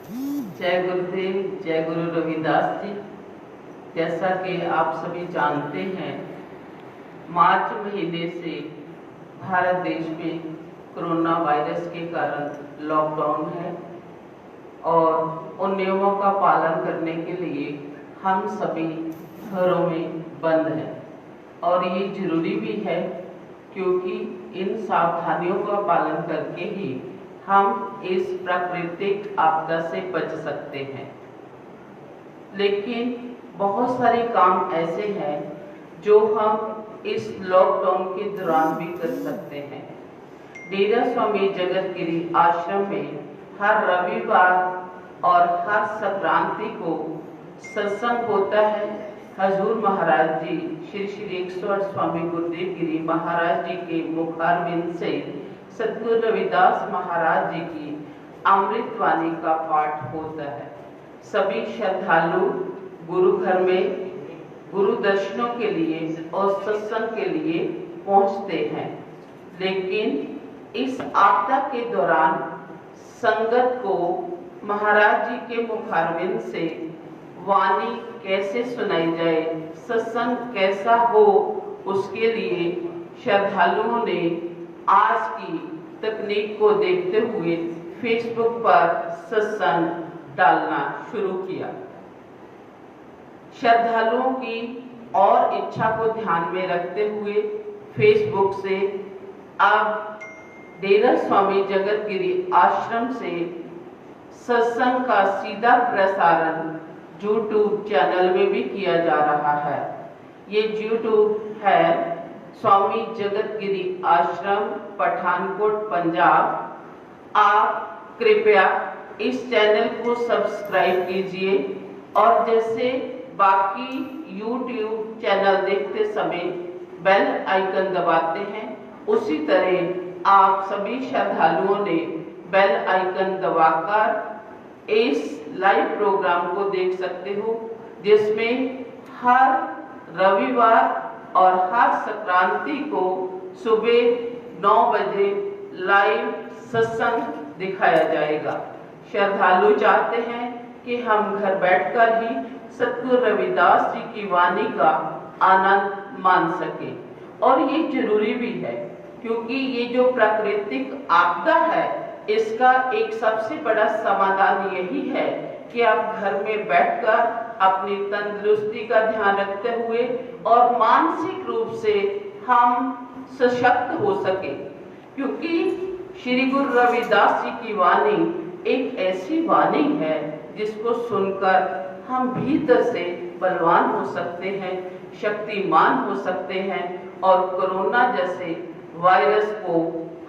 जय गुरुदेव, जय गुरु रविदास जी। जैसा कि आप सभी जानते हैं, मार्च महीने से भारत देश में कोरोना वायरस के कारण लॉकडाउन है और उन नियमों का पालन करने के लिए हम सभी घरों में बंद हैं। और ये जरूरी भी है क्योंकि इन सावधानियों का पालन करके ही हम इस प्राकृतिक आपदा से बच सकते हैं। लेकिन बहुत सारे काम ऐसे हैं जो हम इस लॉकडाउन के दौरान भी कर सकते हैं। डेरा स्वामी जगतगिरी आश्रम में हर रविवार और हर संक्रांति को सत्संग होता है। हजूर महाराज जी श्री श्री 108 स्वामी गुरुदेव गिरी महाराज जी के मुखारविंद से सतगुरु रविदास महाराज जी की अमृतवाणी का पाठ होता है। सभी श्रद्धालु गुरु घर में गुरु दर्शनों के लिए और सत्संग के लिए पहुंचते हैं। लेकिन इस आपदा के दौरान संगत को महाराज जी के मुखारविंद से वाणी कैसे सुनाई जाए, सत्संग कैसा हो, उसके लिए श्रद्धालुओं ने आज की तकनीक को देखते हुए फेसबुक पर सत्संग डालना शुरू किया। श्रद्धालुओं की और इच्छा को ध्यान में रखते हुए फेसबुक से अब डेरा स्वामी जगतगिरी आश्रम से सत्संग का सीधा प्रसारण यूट्यूब चैनल में भी किया जा रहा है। ये यूट्यूब है स्वामी जगतगिरी आश्रम, पठानकोट, पंजाब। आप कृपया इस चैनल को सब्सक्राइब कीजिए और जैसे बाकी यूट्यूब चैनल देखते समय बेल आइकन दबाते हैं, उसी तरह आप सभी श्रद्धालुओं ने बेल आइकन दबाकर इस लाइव प्रोग्राम को देख सकते हो, जिसमें हर रविवार और हर संक्रांति को सुबह 9 बजे लाइव सत्संग दिखाया जाएगा। श्रद्धालु चाहते हैं कि हम घर बैठकर ही सतगुरु रविदास जी की वाणी का आनंद मान सके। और ये जरूरी भी है क्योंकि ये जो प्राकृतिक आपदा है, इसका एक सबसे बड़ा समाधान यही है कि आप घर में बैठकर अपनी तंदुरुस्ती का ध्यान रखते हुए और मानसिक रूप से हम सशक्त हो सके। क्योंकि श्री गुरु रविदास जी की वाणी एक ऐसी वाणी है जिसको सुनकर हम भीतर से बलवान हो सकते हैं, शक्तिमान हो सकते हैं और कोरोना जैसे वायरस को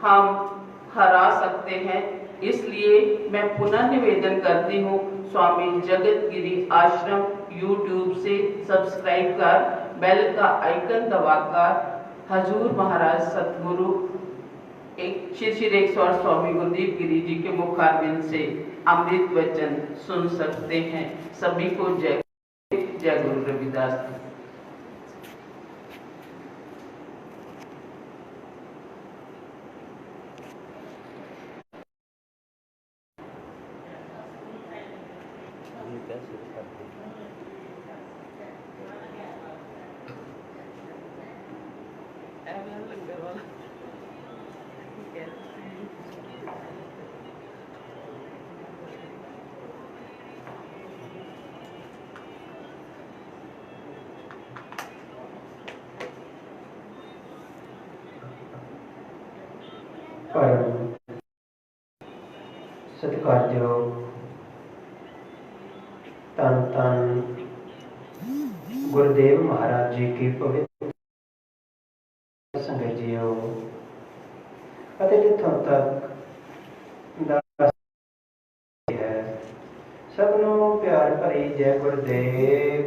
हम हरा सकते हैं। इसलिए मैं पुनः निवेदन करती हूँ, स्वामी जगतगिरी आश्रम यूट्यूब से सब्सक्राइब कर बेल का आइकन दबाकर हजूर महाराज सतगुरु श्री श्री 108 स्वामी गुरुदेव गिरी जी के मुखारविंद से अमृत वचन सुन सकते हैं। सभी को जय जय गुरु रविदास। परम सत्कारयोग तन तन गुरुदेव महाराज जी की पवित्र संगत जीओ ਅਤੇ ਜਿੱਥੋਂ ਤੱਕ ਦਾਸ ਹੈ, ਸਭ ਨੂੰ ਪਿਆਰ ਭਰੀ ਜੈ ਗੁਰਦੇਵ,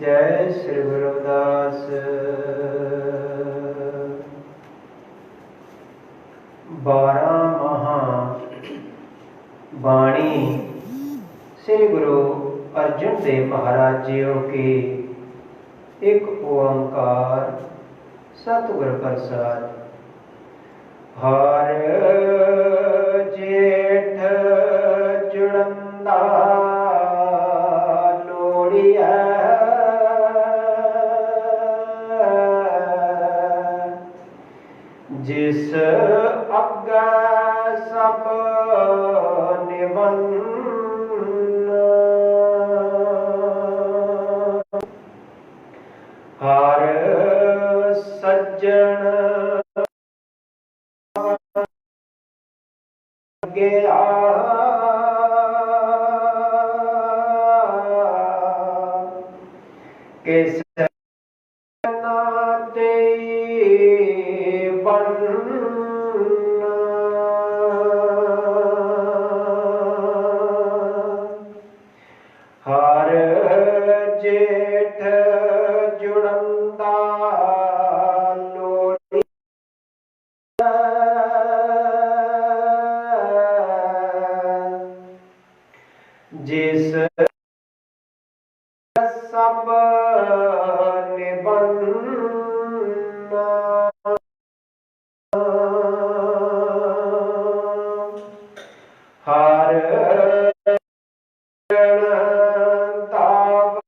ਜੈ ਸ੍ਰੀ ਗੁਰੂ ਰਵਿਦਾਸ। 12 महा वाणी श्री गुरु अर्जुन देव महाराज जीओ की एक ओंकार सतगुर प्रसाद। हर जेठ सब निवन हर सज्जन गया किस नाते बन हर जेठ जुड़ंदा लोड़ी जिस सब निबंध हर ताप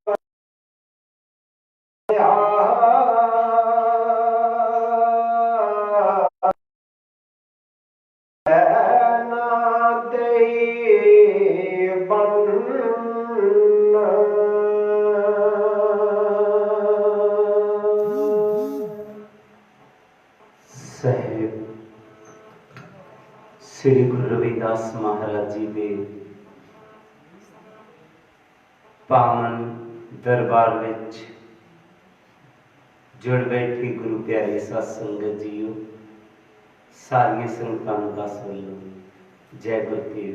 साहिब श्री गुरु रविदास महाराज जी के पावन दरबार विच जुड़ बैठी गुरु प्यारे सत संगत जीओ, सारिया संगतां नूं दस वल्लों जय गुरुदेव,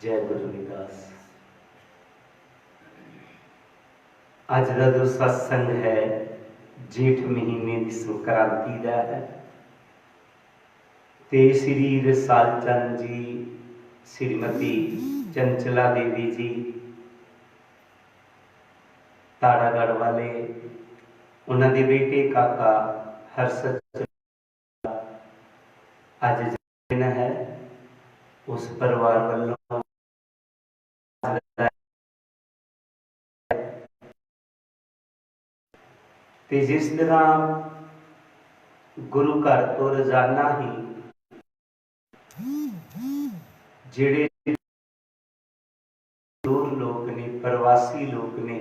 जय गुरु रविदास। अज का जो सत्संग है जेठ महीने की संक्रांति का है ते श्री रसाल चंद जी, श्रीमती चंचला देवी जी ताड़ागढ़ वाले, उन्होंने बेटे काका हरसत अज दिन है उस परिवार वालों ते जिस तरह गुरु घर तो रोजाना ही जेड़े दूर लोग ने, प्रवासी लोग ने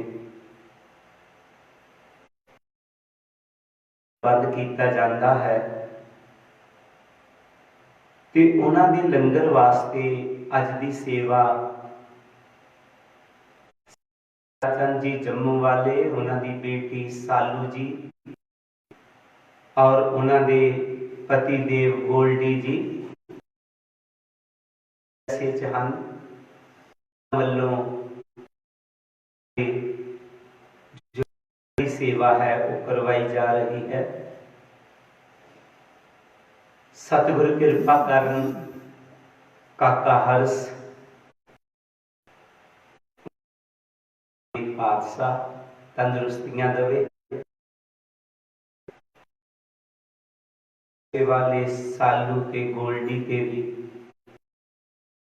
बंद किया जाता है ते उन्हां दी लंगर वास्ते अज दी सेवा चंद जी जम्मू वाले, उन्होंने बेटी सालू जी और उन्होंने पति देव गोल्डी जी चहन वालों जो सेवा है वो करवाई जा रही है। सतगुरु कृपा करन काका हर्ष पातशाह तंदुरुस्तियां दवे, वाले सालू के गोल्डी के भी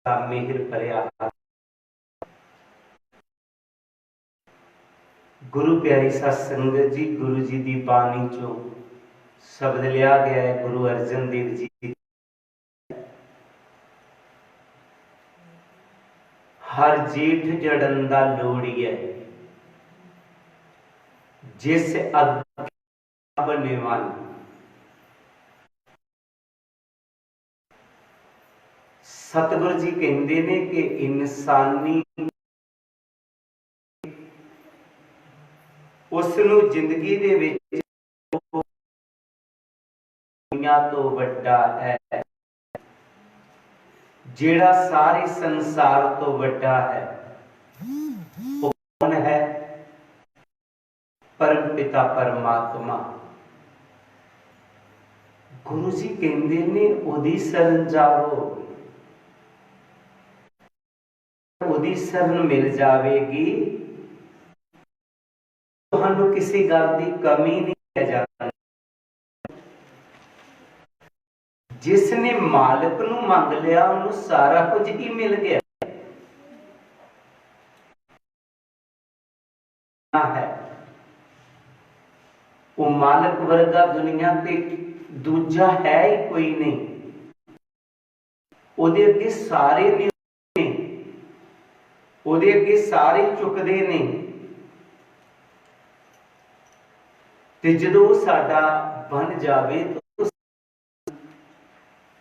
मेहर भरिया। गुरु प्यारी सत संगत जी, गुरु जी की बाणी चो शब्द लिया गया है गुरु अर्जन देव जी, हर जेठ जड़न दा लोड़िए जिस अग बने वन। सतगुरु जी कहते ने कि इंसानी उसनू जिंदगी दे विच दुनिया तो वड्डा है, जेड़ा सारे संसार तो वड्डा है वो कौन है? परम पिता परमात्मा। गुरु जी कहते ने ओदी शरण जाओ, ओदी शरण मिल जाएगी, तुहानू किसी गल की कमी नहीं रह जाती। जिसने मालिक नू मंग लिया उन्हें सारा कुछ ही मिल गया है। वो मालिक वर्गा दुनिया ते दूजा है ही कोई नहीं। ਉਹਦੇ ਅੱਗੇ ਸਾਰੇ ਨੇ, ਉਹਦੇ ਅੱगे ਸਾਰੇ ਝੁਕਦੇ ਨੇ। ਤੇ ਜਦੋਂ ਸਾਡਾ ਬਣ ਜਾਵੇ ਤਾਂ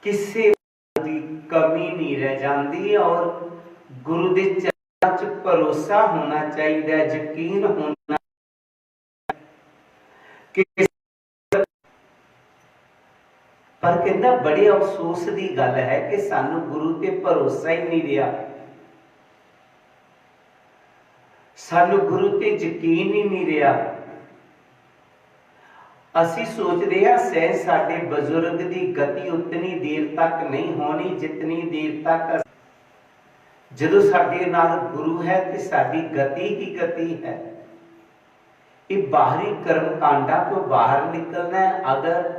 ਕਿਸੇ ਦੀ ਕਮੀ ਨਹੀਂ ਰਹਿ ਜਾਂਦੀ। ਔਰ ਗੁਰੂ ਦੇ ਚਰਨਾਂ 'ਚ ਭਰੋਸਾ ਹੋਣਾ ਚਾਹੀਦਾ, ਯਕੀਨ ਹੋਣਾ ਕਿ ਪਰ ਕਹਿੰਦਾ ਬੜੇ ਅਫਸੋਸ ਦੀ ਗੱਲ ਹੈ ਕਿ ਸਾਨੂੰ ਗੁਰੂ ਤੇ ਭਰੋਸਾ ਹੀ ਨਹੀਂ ਰਿਹਾ, ਸਾਨੂੰ ਗੁਰੂ ਤੇ ਯਕੀਨ ਹੀ ਨਹੀਂ ਰਿਹਾ। ਅਸੀਂ ਸੋਚਦੇ ਹਾਂ ਸਹਿ ਸਾਡੇ ਬਜ਼ੁਰਗ ਦੀ ਗਤੀ ਉਤਨੀ ਦੇਰ ਤੱਕ ਨਹੀਂ ਹੋਣੀ ਜਿਤਨੀ ਦੇਰ ਤੱਕ ਜਦੋਂ ਸਾਡੇ ਨਾਲ ਗੁਰੂ ਹੈ ਤੇ ਸਾਡੀ ਗਤੀ ਹੀ ਗਤੀ ਹੈ। ਇਹ ਬਾਹਰੀ ਕਰਮ ਕਾਂਡਾਂ ਤੋਂ ਬਾਹਰ ਨਿਕਲਣਾ ਹੈ। ਅਗਰ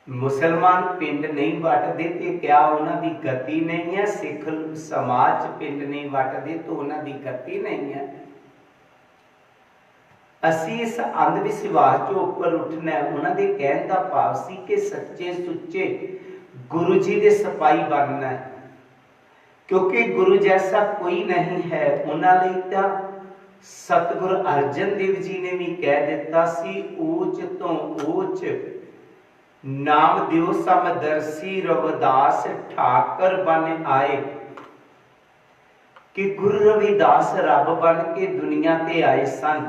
ਮੁਸਲਮਾਨ ਪਿੰਡ ਨਹੀਂ ਵੱਟਦੇ ਤੇ ਕਿਆ ਉਹਨਾਂ ਦੀ ਗਤੀ ਨਹੀਂ ਹੈ? ਸਿੱਖ ਸਮਾਜ ਪਿੰਡ ਨਹੀਂ ਵੱਟਦੇ ਤਾਂ ਉਹਨਾਂ ਦੀ ਗਤੀ ਨਹੀਂ ਹੈ। ਅਸੀਂ ਇਸ ਅੰਧ ਵਿਸ਼ਵਾਸ ਤੋਂ ਉੱਪਰ ਉੱਠਣਾ ਹੈ। ਉਹਨਾਂ ਦੇ ਕਹਿਣ ਦਾ ਭਾਵ ਸੀ ਕਿ ਸੱਚੇ ਸੁੱਚੇ ਗੁਰੂ ਜੀ ਦੇ ਸਿਪਾਹੀ ਬਣਨਾ ਹੈ, ਕਿਉਂਕਿ ਗੁਰੂ ਜੈਸਾ ਕੋਈ ਨਹੀਂ ਹੈ। ਉਹਨਾਂ ਲਈ ਤਾਂ ਸਤਿਗੁਰ ਅਰਜਨ ਦੇਵ ਜੀ ਨੇ ਵੀ ਕਹਿ ਦਿੱਤਾ ਸੀ, ਊਚ ਤੋਂ ਊਚ ਨਾਮ ਦਿਓ ਸਮਦਰਸੀ ਰਵਿਦਾਸ ਠਾਕਰ ਬਣ ਆਏ। ਕਿ ਗੁਰੂ ਰਵਿਦਾਸ ਰੱਬ ਬਣ ਕੇ ਦੁਨੀਆ ਤੇ ਆਏ ਸਨ।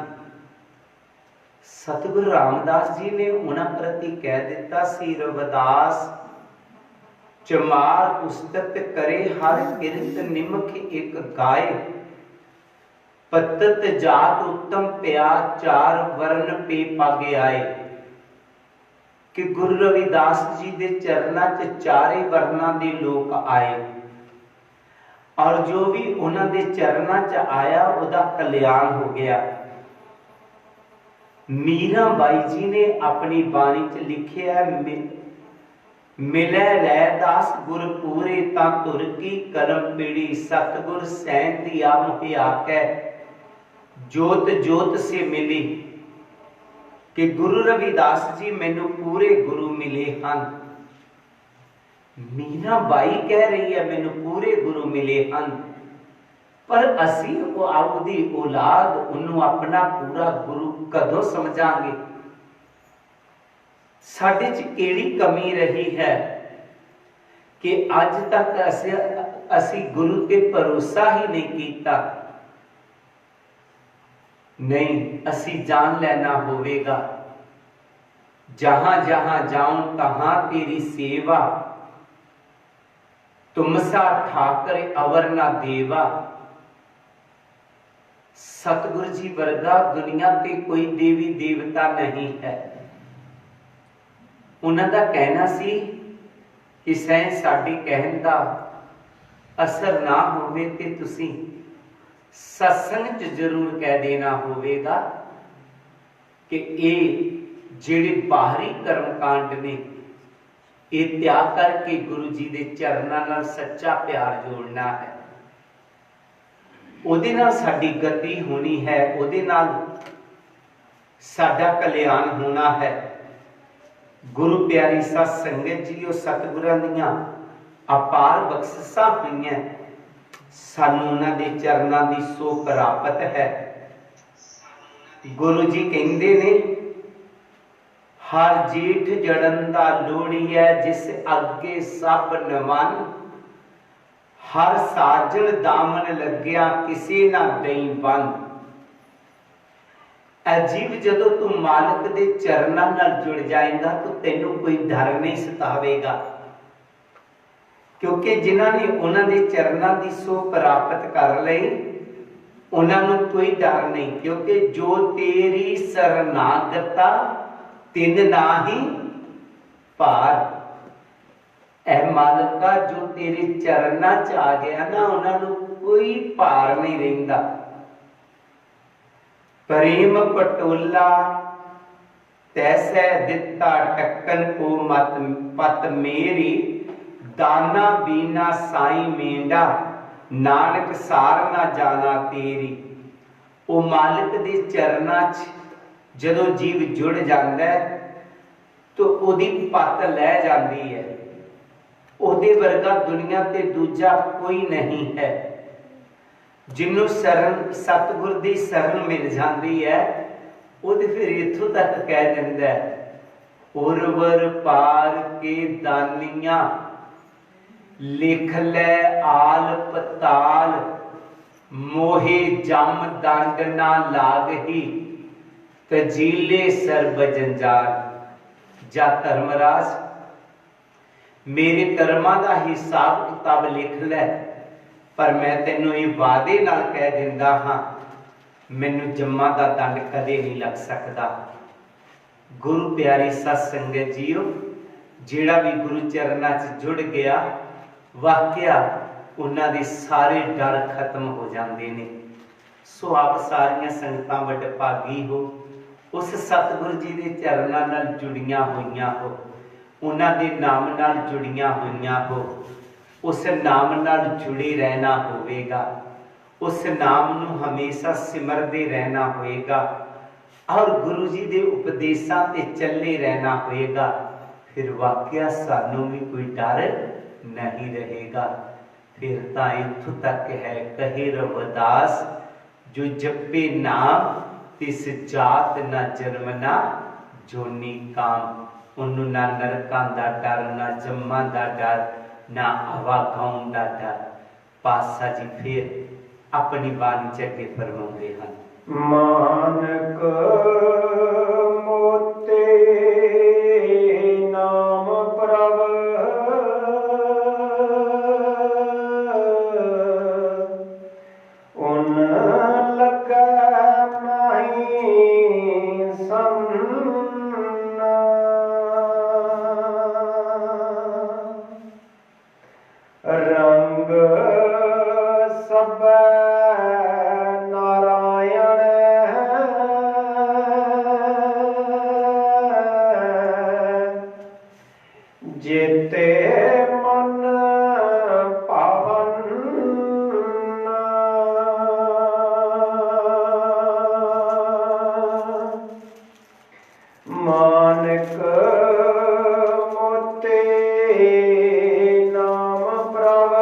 ਸਤਿਗੁਰੂ ਰਾਮਦਾਸ ਜੀ ਨੇ ਉਹਨਾਂ ਪ੍ਰਤੀ ਕਹਿ ਦਿੱਤਾ ਸੀ, ਰਵਿਦਾਸ ਚਮਾਰ ਉਸਤਤ ਕਰੇ ਹਰ ਕਿਰਤ ਨਿਮਖ ਇੱਕ ਗਾਏ। ਪਤਤ ਜਾਤ ਉੱਤਮ ਪਿਆ ਚਾਰ ਵਰਨ ਪੇ ਪਾਗੇ ਆਏ। ਕਿ ਗੁਰੂ ਰਵਿਦਾਸ ਜੀ ਦੇ ਚਰਨਾਂ 'ਚ ਚਾਰੇ ਵਰਨਾਂ ਦੇ ਲੋਕ ਆਏ ਔਰ ਜੋ ਵੀ ਉਹਨਾਂ ਦੇ ਚਰਨਾਂ 'ਚ ਆਇਆ ਉਹਦਾ ਕਲਿਆਣ ਹੋ ਗਿਆ। ਮੀਰਾ ਬਾਈ ਜੀ ਨੇ ਆਪਣੀ ਬਾਣੀ 'ਚ ਲਿਖਿਆ, ਮਿਲੇ ਰੈਦਾਸ ਗੁਰ ਪੂਰੇ ਤਾਂ ਧੁਰ ਕੀ ਕਲਮ ਪੀੜੀ ਸਤਗੁਰ ਸੈਨ ਦਿਆ ਮੁਹਿਆ ਕੈ ਜੋਤ ਜੋਤ ਸੇ ਮਿਲੀ। ਕਿ ਗੁਰੂ ਰਵਿਦਾਸ ਜੀ ਮੈਨੂੰ ਪੂਰੇ ਗੁਰੂ ਮਿਲੇ ਹਨ। ਮੀਨਾ ਬਾਈ ਕਹਿ ਰਹੀ ਹੈ ਮੈਨੂੰ ਪੂਰੇ ਗੁਰੂ ਮਿਲੇ ਹਨ, ਪਰ ਅਸੀਂ ਉਹ ਆਪਦੀ ਔਲਾਦ ਉਹਨੂੰ ਆਪਣਾ ਪੂਰਾ ਗੁਰੂ ਕਦੋਂ ਸਮਝਾਂਗੇ? ਸਾਡੇ 'ਚ ਕਿਹੜੀ ਕਮੀ ਰਹੀ ਹੈ ਕਿ ਅੱਜ ਤੱਕ ਅਸੀਂ ਗੁਰੂ ਤੇ ਭਰੋਸਾ ਹੀ ਨਹੀਂ ਕੀਤਾ? नहीं, असी जान लेना होवेगा। जहां जहां जाऊं तहां तेरी सेवा, तुमसा ठाकर अवर ना देवा। सतगुरु जी वर्गा दुनिया ते कोई देवी देवता नहीं है। उन्हां दा कहना सी कि सैं साडी कहन दा असर ना होवे ते तुसी सत्संग च जरूर कह देना होवेगा कि ये जेड़े बाहरी कर्म कांड ने ये त्याग करके गुरु जी दे चरनां नाल सच्चा प्यार जोड़ना है। उहदे नाल साडी गति होनी है, उहदे नाल साडा कल्याण होना है। गुरु प्यारी सत संगत जी, वो सतगुरां दीआं अपार बख्शिशां होईआं, सानू उन्हां दे चरनां दी सो प्राप्त है। गुरु जी कहंदे ने, हर जेठ जड़न दा लोड़ी है जिस अगे सब नमन, हर साजन दामन लग्या किसे ना दई बन। अजीब जदों तू मालिक दे चरनां नाल जुड़ जाएगा तो तैनू कोई डर नहीं सतावेगा, क्योंकि जिन्हां ने उन्हां दे चरनां दी सो प्राप्त कर लई उन्हां नूं कोई डर नहीं। क्योंकि जो तेरी शरणागता तिन नाही भार। ऐ मालिका जो तेरे चरनां च आ गया ना, उन्हां नूं कोई भार नहीं रहिंदा। प्रेम पटोला तैसै दिता टक्कन को मत पत मेरी, दाना बीना साई मेंढा नानक सार ना जाना तेरी। वो मालिक दे चरनां च जदों जीव जुड़ जाता है तो उहदी पत लै जाती है, ਉਹਦੇ ਵਰਗਾ ਦੁਨੀਆ ਤੇ ਦੂਜਾ ਕੋਈ ਨਹੀਂ ਹੈ। ਜਿਹਨੂੰ ਸ਼ਰਨ ਸਤਿਗੁਰ ਦੀ ਸ਼ਰਨ ਮਿਲ ਜਾਂਦੀ ਹੈ ਉਹ ਤੇ ਫਿਰ ਇੱਥੋਂ ਤੱਕ ਕਹਿ ਦਿੰਦਾ ਹੈ, ਉਰਵਰ ਪਾਰ ਕੇ ਦਾਨੀਆਂ ਲਿਖ ਲੈ ਆਲ ਪਤਾਲ, ਮੋਹੇ ਜਮ ਦੰਡ ਨਾ ਲਾਗਹੀ, ਤਜੀਲੇ ਸਰਬ ਜੰਜਾਲ। ਜਾ ਧਰਮਰਾਜ, ਮੇਰੇ ਕਰਮਾਂ ਦਾ ਹਿਸਾਬ ਕਿਤਾਬ ਲਿਖ ਲੈ, ਪਰ ਮੈਂ ਤੈਨੂੰ ਇਹ ਵਾਅਦੇ ਨਾਲ ਕਹਿ ਦਿੰਦਾ ਹਾਂ, ਮੈਨੂੰ ਜੰਮਾਂ ਦਾ ਦੰਡ ਕਦੇ ਨਹੀਂ ਲੱਗ ਸਕਦਾ। ਗੁਰੂ ਪਿਆਰੀ ਸਤ ਸੰਗਤ ਜੀਓ, ਜਿਹੜਾ ਵੀ ਗੁਰੂ ਚਰਨਾਂ 'ਚ ਜੁੜ ਗਿਆ, ਵਾਕਿਆ ਉਹਨਾਂ ਦੇ ਸਾਰੇ ਡਰ ਖਤਮ ਹੋ ਜਾਂਦੇ ਨੇ। ਸੋ ਆਪ ਸਾਰੀਆਂ ਸੰਗਤਾਂ ਵਡਭਾਗੀ ਹੋ, ਉਸ ਸਤਿਗੁਰੂ ਜੀ ਦੇ ਚਰਨਾਂ ਨਾਲ ਜੁੜੀਆਂ ਹੋਈਆਂ ਹੋ, ਉਹਨਾਂ ਦੇ ਨਾਮ ਨਾਲ ਜੁੜੀਆਂ ਹੋਈਆਂ ਹੋ। ਉਸ ਨਾਮ ਨਾਲ ਜੁੜੇ ਰਹਿਣਾ ਹੋਵੇਗਾ, ਉਸ ਨਾਮ ਨੂੰ ਹਮੇਸ਼ਾ ਸਿਮਰਦੇ ਰਹਿਣਾ ਹੋਏਗਾ ਔਰ ਗੁਰੂ ਜੀ ਦੇ ਉਪਦੇਸ਼ਾਂ ਤੇ ਚੱਲੇ ਰਹਿਣਾ ਹੋਏਗਾ। ਫਿਰ ਵਾਕਿਆ ਸਾਨੂੰ ਵੀ ਕੋਈ ਡਰ ਨਹੀਂ ਰਹੇਗਾ। ਫਿਰ ਤਾਂ ਇੱਥੋਂ ਤੱਕ ਹੈ, ਕਹੇ ਰਵਿਦਾਸ ਜੋ ਜਪੇ ਨਾਮ ਤਿਸ ਜਾਤ ਨਾ ਜਨਮ ਨਾ ਜੋਨੀ ਕਾਮ। ਉਹਨੂੰ ਨਾ ਨਰਕਾਂ ਦਾ ਡਰ, ਨਾ ਜੰਮਾਂ ਦਾ ਡਰ, ਨਾ ਆਵਾਗਾਉਣ ਦਾ ਡਰ। ਪਾਤਸ਼ਾਹ ਜੀ ਫਿਰ ਆਪਣੀ ਬਾਣੀ ਚ ਅੱਗੇ ਫਰਮਾਉਂਦੇ ਹਨ, ਮਾਨਕ ਮੋਤੇ ਨਾਮ ਪ੍ਰਭ ਉਨ ਲਗੈ ਨਾਹੀ ਸੰਨਾ। ਰੰਗ ਸਭੈ ਜੀਤੇ ਮਨ ਪਾਵਨ। ਮਾਨਕ ਮੋਤੇ ਨਾਮ ਪ੍ਰਭ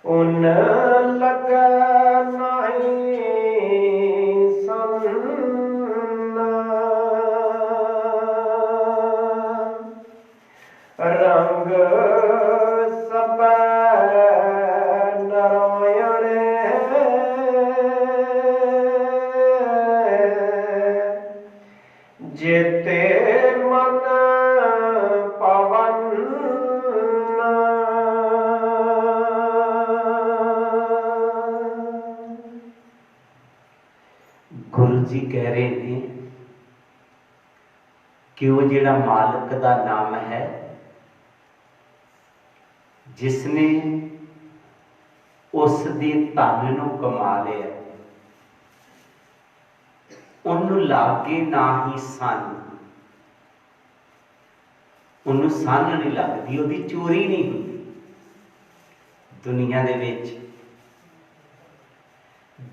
ਉਨ ਲਗੈ ਨਾਹੀ ਰੰਗ ਸਭੈ ਨਾਰਾਇਣ। ਜੀਤੇ ਮਨ ਪਾਵਨ। ਗੁਰੂ ਜੀ ਕਹਿ ਰਹੇ ਨੇ ਕਿ ਉਹ ਜਿਹੜਾ ਮਾਲਕ ਦਾ ਨਾਮ ਹੈ, ਜਿਸਨੇ ਉਸ ਦੇ ਧਨ ਨੂੰ ਕਮਾ ਲਿਆ, ਉਹਨੂੰ ਲਾਗੇ ਨਾ ਹੀ ਸੰਨ। ਉਹਨੂੰ ਸੰਨ ਨਹੀਂ ਲੱਗਦੀ, ਉਹਦੀ ਚੋਰੀ ਨਹੀਂ ਹੁੰਦੀ। ਦੁਨੀਆ ਦੇ ਵਿੱਚ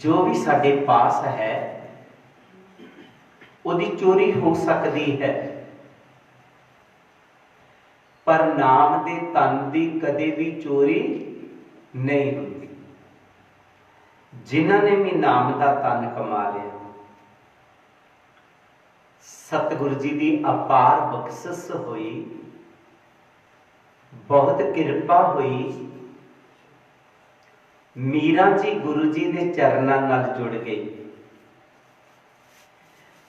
ਜੋ ਵੀ ਸਾਡੇ ਪਾਸ ਹੈ ਉਹਦੀ ਚੋਰੀ ਹੋ ਸਕਦੀ ਹੈ, ਪਰ ਨਾਮ ਦੇ ਧਨ ਦੀ ਕਦੇ ਵੀ ਚੋਰੀ ਨਹੀਂ ਹੁੰਦੀ। ਜਿਨ੍ਹਾਂ ਨੇ ਵੀ ਨਾਮ ਦਾ ਧਨ ਕਮਾ ਲਿਆ, ਸਤਿਗੁਰੂ ਜੀ ਦੀ ਅਪਾਰ ਬਖਸ਼ਿਸ਼ ਹੋਈ, ਬਹੁਤ ਕਿਰਪਾ ਹੋਈ। ਮੀਰਾ ਜੀ ਗੁਰੂ ਜੀ ਦੇ ਚਰਨਾਂ ਨਾਲ ਜੁੜ ਗਈ।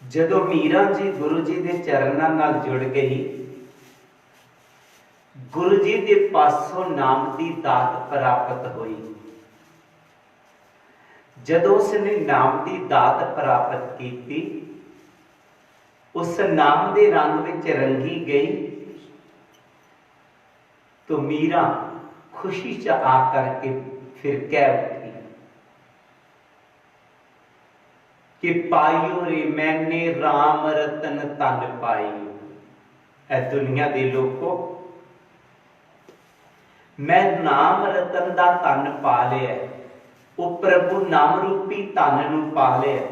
ਜਦੋਂ ਮੀਰਾ ਜੀ ਗੁਰੂ ਜੀ ਦੇ ਚਰਨਾਂ ਨਾਲ ਜੁੜ ਗਈ, ਗੁਰੂ ਜੀ ਦੇ ਪਾਸੋਂ ਨਾਮ ਦੀ ਦਾਤ ਪ੍ਰਾਪਤ ਹੋਈ। ਜਦੋਂ ਉਸਨੇ ਨਾਮ ਦੀ ਦਾਤ ਪ੍ਰਾਪਤ ਕੀਤੀ, ਉਸ ਨਾਮ ਦੇ ਰੰਗ ਵਿੱਚ ਰੰਗੀ ਗਈ, तो मीरा खुशी च आकर के फिर कह उठी कि पाइयो रे मैंने राम रतन तन पाई। ऐ दुनिया दे लोगों, मैं नाम रतन दा तन पा लिया, वो प्रभु नाम रूपी तन नूं पा लिया।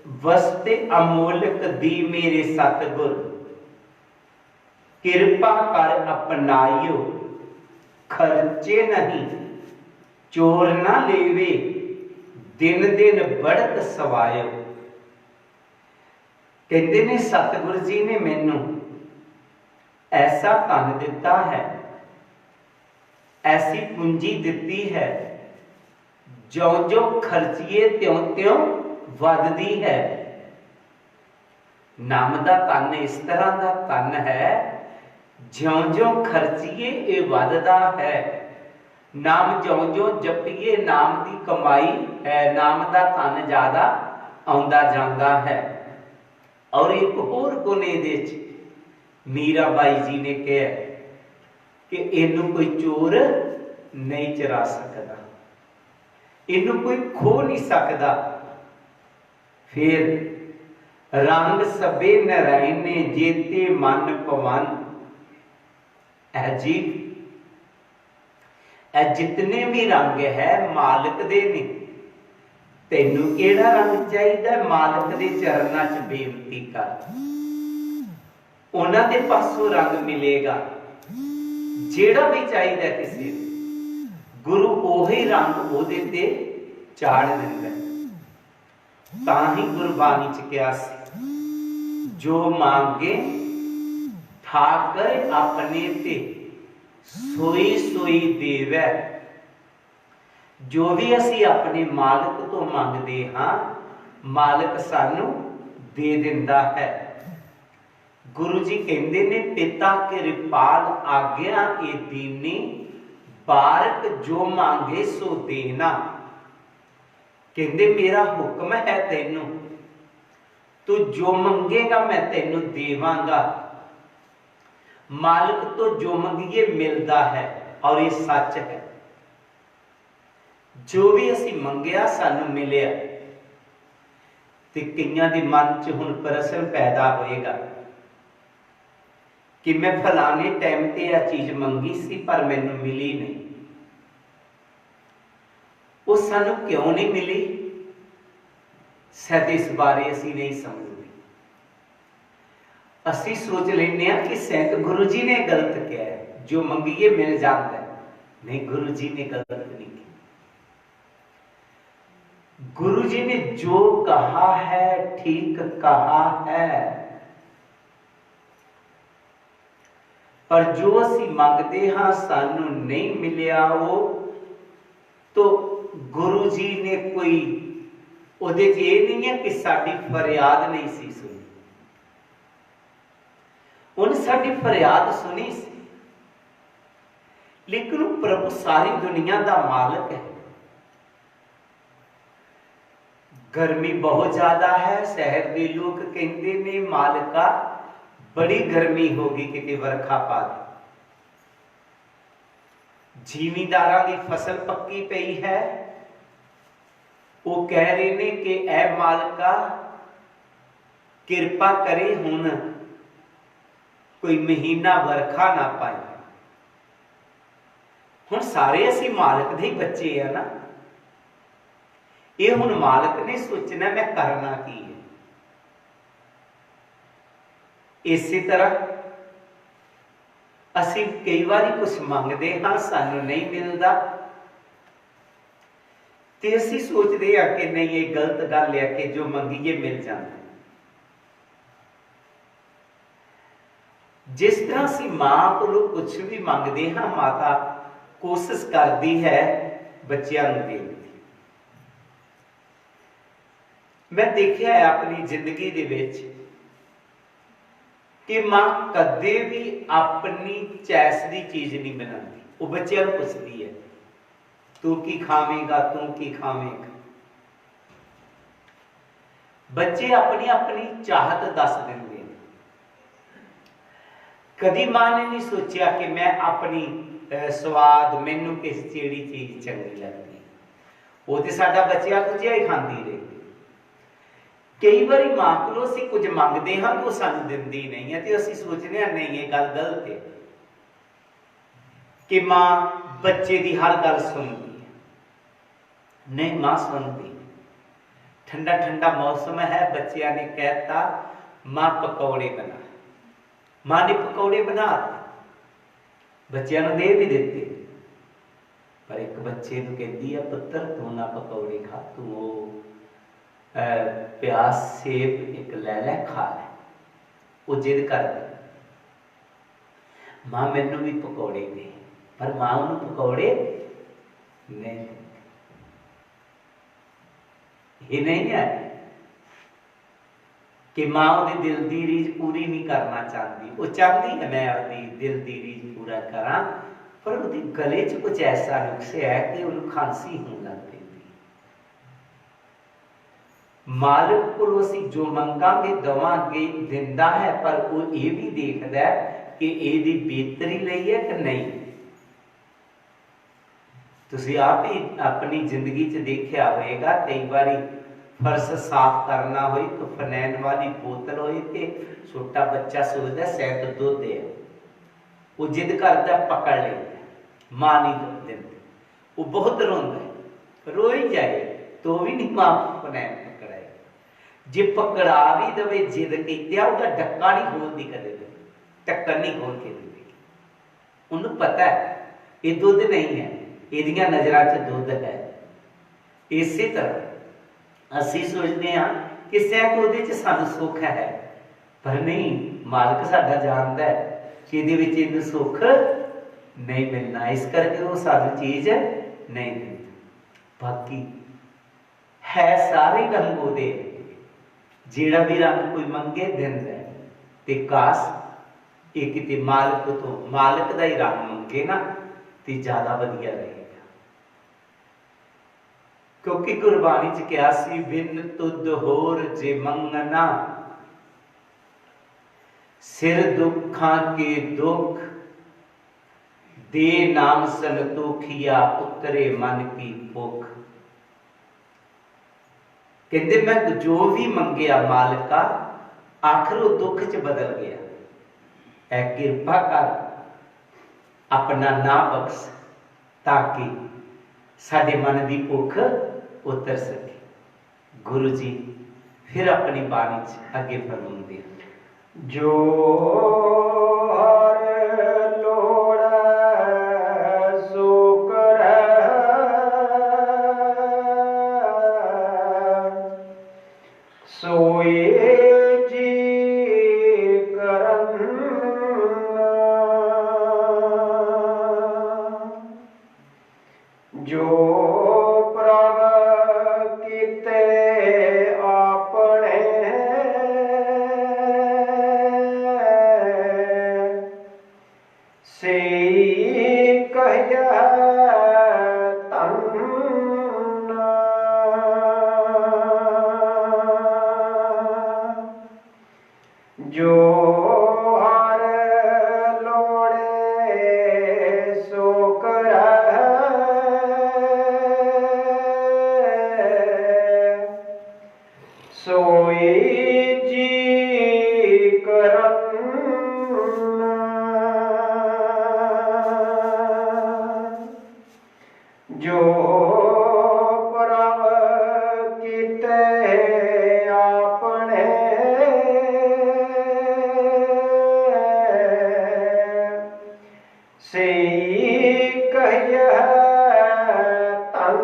वस्ते अमोलक दी मेरे सतगुर, कृपा कर अपनाइयो, खर्चे नहीं चोर ना लेवे, दिन दिन बढ़त सवायो। कहते ने सतगुरु जी ने मैनू ऐसा धन दिता है, ऐसी पूंजी दिती है, जो जो खर्चिए त्यों त्यों वधदी है। नाम दा धन इस तरह का धन है, ज्यों ज्यों खर्चिए ये वधदा है। नाम ज्यों ज्यों जपिए नाम की कमाई है, नाम का धन ज्यादा आउंदा जांदा है। और एक होर गुण इहदे च मीराबाई जी ने कहा कि इनू कोई चोर नहीं चरा सकता, इनू कोई खो नहीं सकता। फिर रंग सबे नारायणे जेते मन पवन, है जी जितने भी रंग है मालिक दे ने। तैनू केड़ा रंग चाहिए, मालिक दे चरनां च बेनती कर, उन्हां दे पासों रंग मिलेगा। जेड़ा भी चाहिए किसी गुरु ओही रंग ओहदे ते चाड़ दिंदा। तां ही गुरबाणी च कहा सी, जो मांगे ठाकर अपने ते सोई सोई देवै। जो भी असी अपने मालिक तो मंगते हाँ, मालिक सानू दे दिंदा है। गुरु जी कहते ने पिता कृपाल आज्ञा ए दीनी, बारक जो मांगे सो देना। कहते मेरा हुक्म है तैनू, तू जो मंगेगा मैं तैनू देवांगा। मालिक तो जो मंगिए मिलता है, और ये सच है। जो भी असी मंगया सानू मिलिया। ते कईयां दे मन च हुण प्रश्न पैदा होएगा कि मैं फलाने टाइम ते यह चीज मंगी सी पर मैनू मिली नहीं। वो सानू क्यों नहीं मिली, शायद इस बारे असी नहीं समझते। असी सोच लेने कि शायद गुरु जी ने गलत किया है, जो मंगिए मिल जाता है। नहीं, गुरु जी ने गलत नहीं किया। गुरु जी ने जो कहा है ठीक कहा है। पर जो असी मंगते हाँ सानू नहीं मिलिया वो, तो गुरु जी ने कोई उहदे च ये नहीं है कि साडी फरियाद नहीं सी सुनी। उन्हें साडी फरियाद सुनी सी, लेकिन प्रभु सारी दुनिया का मालिक है। गर्मी बहुत ज्यादा है, शहर के लोग कहते ने मालिका बड़ी गर्मी होगी, कितनी वर्खा पा दे। जिमींदारां की फसल पक्की पई है, वो कह रहे ने कि ऐ मालिका कृपा करे हुण कोई महीना वर्खा ना पाए। हुण सारे असी मालिक दे बच्चे है ना, ये हुण मालिक ने सोचना मैं करना की है। इसी तरह असी कई बार कुछ मंगते हाँ सानू नहीं मिलता, ते असी सोचते हैं कि नहीं ये गलत गल है कि जो मंगीए मिल जाता। जिस तरह असी मां को कुछ भी मंगते हाँ, माता कोशिश करती है बच्चों को देने की। मैं देखा है अपनी जिंदगी दे विच कि मां कदे भी अपनी चैस की चीज नहीं बनाती, वो बच्चों को पूछती है तू की खावेगा, तू की खावेगा। बच्चे अपनी अपनी चाहत दस देंगे। कदी मां ने नहीं सोचा कि मैं अपनी स्वाद मैनू किस जेड़ी चीज चंगी लगती, वो तो साडा बच्चा कुछ ही खाती रही। कई बार मां को असीं कुछ मंगते हाँ तो सानू दिंदी नहीं है, तो असीं सोचने हाँ नहीं ये गल गलत है कि मां बच्चे की हर गल सुनती है। नहीं, मां सुनती ठंडा ठंडा मौसम है, बच्चिया ने कहता मां पकौड़े बना। मां ने पकौड़े बना बच्चिया ने दे भी दिते, पर एक बच्चे को कहती है पुत्र तू ना पकौड़े खा, तू वो प्याज सेब एक ले खा ले। वो जिद कर दे मां मैनू भी पकौड़े दे, पर मां उन्होंने पकौड़े नहीं दे। ये नहीं है कि मां उसदी दिल की रीझ पूरी नहीं करना चाहती, वो चाहती है मैं अपनी दिल की रीझ पूरा करा, पर उसके गले च कुछ ऐसा नुक्स है कि उन्हें खांसी होने लग पैंदी। मालिक को असीं जो मंगांगे दवांगे दिंदा है, पर वो ये भी देखदा है कि ਇਹਦੀ बेहतरी ਲਈ है कि नहीं। तुसीं आप ही अपनी जिंदगी च देखिया होएगा, कई बारी फर्श साफ करना होए तो फनैन वाली बोतल होए ते छोटा बच्चा सोचदा शायद दुध है, वो जिद करता पकड़ लेता, मां नहीं देती, वो बहुत रोंदा है, रो ही जाए तो भी नहीं मां फनैन पकड़ाए। जे पकड़ा भी दवे जिद कीतिया उसका डक्का नहीं खोलदी, कदे ढक्कन नहीं खोल के देगी। उन्हें पता है ये दुध नहीं है, इहदियां नजरां च दुध है। इसी तरह असीं सोचते हैं कि शायद ਉਹਦੇ ਚ ਸਾਨੂੰ सुख है, पर नहीं, मालिक साडा जानदा है कि ਇਹਦੇ ਵਿੱਚ ਇਹਨੂੰ सुख नहीं मिलना, इस करके वो सानू चीज नहीं दिंदा। बाकी है सारे रंग ਉਹਦੇ, ਜਿਹੜਾ भी रंग कोई मंगे दिंदा है, ते काश ये किते मालिक तो मालिक का ही रंग मंगे ना तो ज्यादा वधिया रहेगा। क्योंकि गुरबाणी च क्या सी, बिन तुद होर जे मंगना, सिर दुखां के दुख दे नाम संतोखिया, उतरे मन की भुख। कहते मैं जो भी मंगया मालिका आखिर वो दुख च बदल गया। कृपा कर अपना ना बख्श ताकि साडे मन की भुख उतर सके। गुरु जी फिर अपनी बाणी च अगे फरमाते हैं, जो हर लोड़ सो कर सोए जो प्रभ कीते आपने से कहिया तन, जो हर लोड़े सो कर सोई जी करन, जो प्रभ कीते आपने से कहिया तन।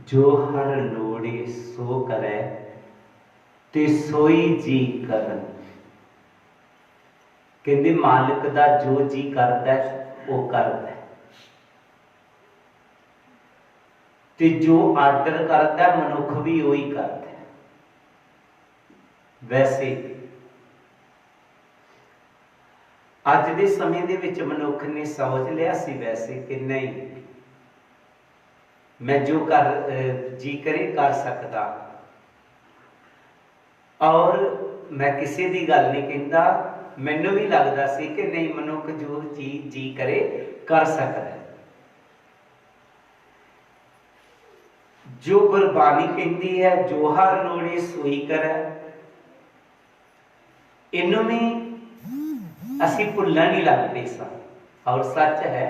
जो हर लोड़े सो करे ते सोई जी करन। कहते मालिक दा जो जी करदा वो करदा, ते जो आर्डर करदा मनुख भी वही करदा। वैसे अज दे समय दे विच मनुख ने सोच लिया सी वैसे कि नहीं, मैं जो कर जी करे कर सकता, और मैं किसी की गल नहीं कहता, मैनू भी लगता सी कि नहीं मनुख जो चीज जी करे कर सकता है। जो गुरबाणी कहती है जो हर लोड़े सोई करे, इनू भी असी भुलण नहीं लग पे सा। और सच है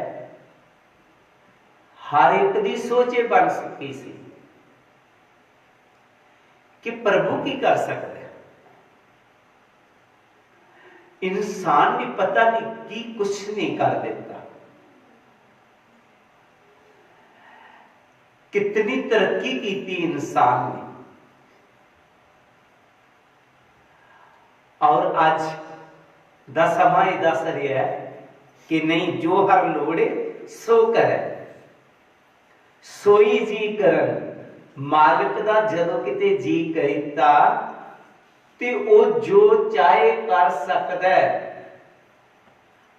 हर एक दी सोच ये बन सकी सी कि प्रभु की कर सकते हैं। इंसान ने पता नहीं की कुछ नहीं कर देता, कितनी तरक्की की थी इंसान ने, और आज दा समा ही दस रहा है कि नहीं जो हर लोड़े सो करे, सोई जी करन। मालिक दा जदों किते जी करीता ते ओ जो चाहे कर सकदा है।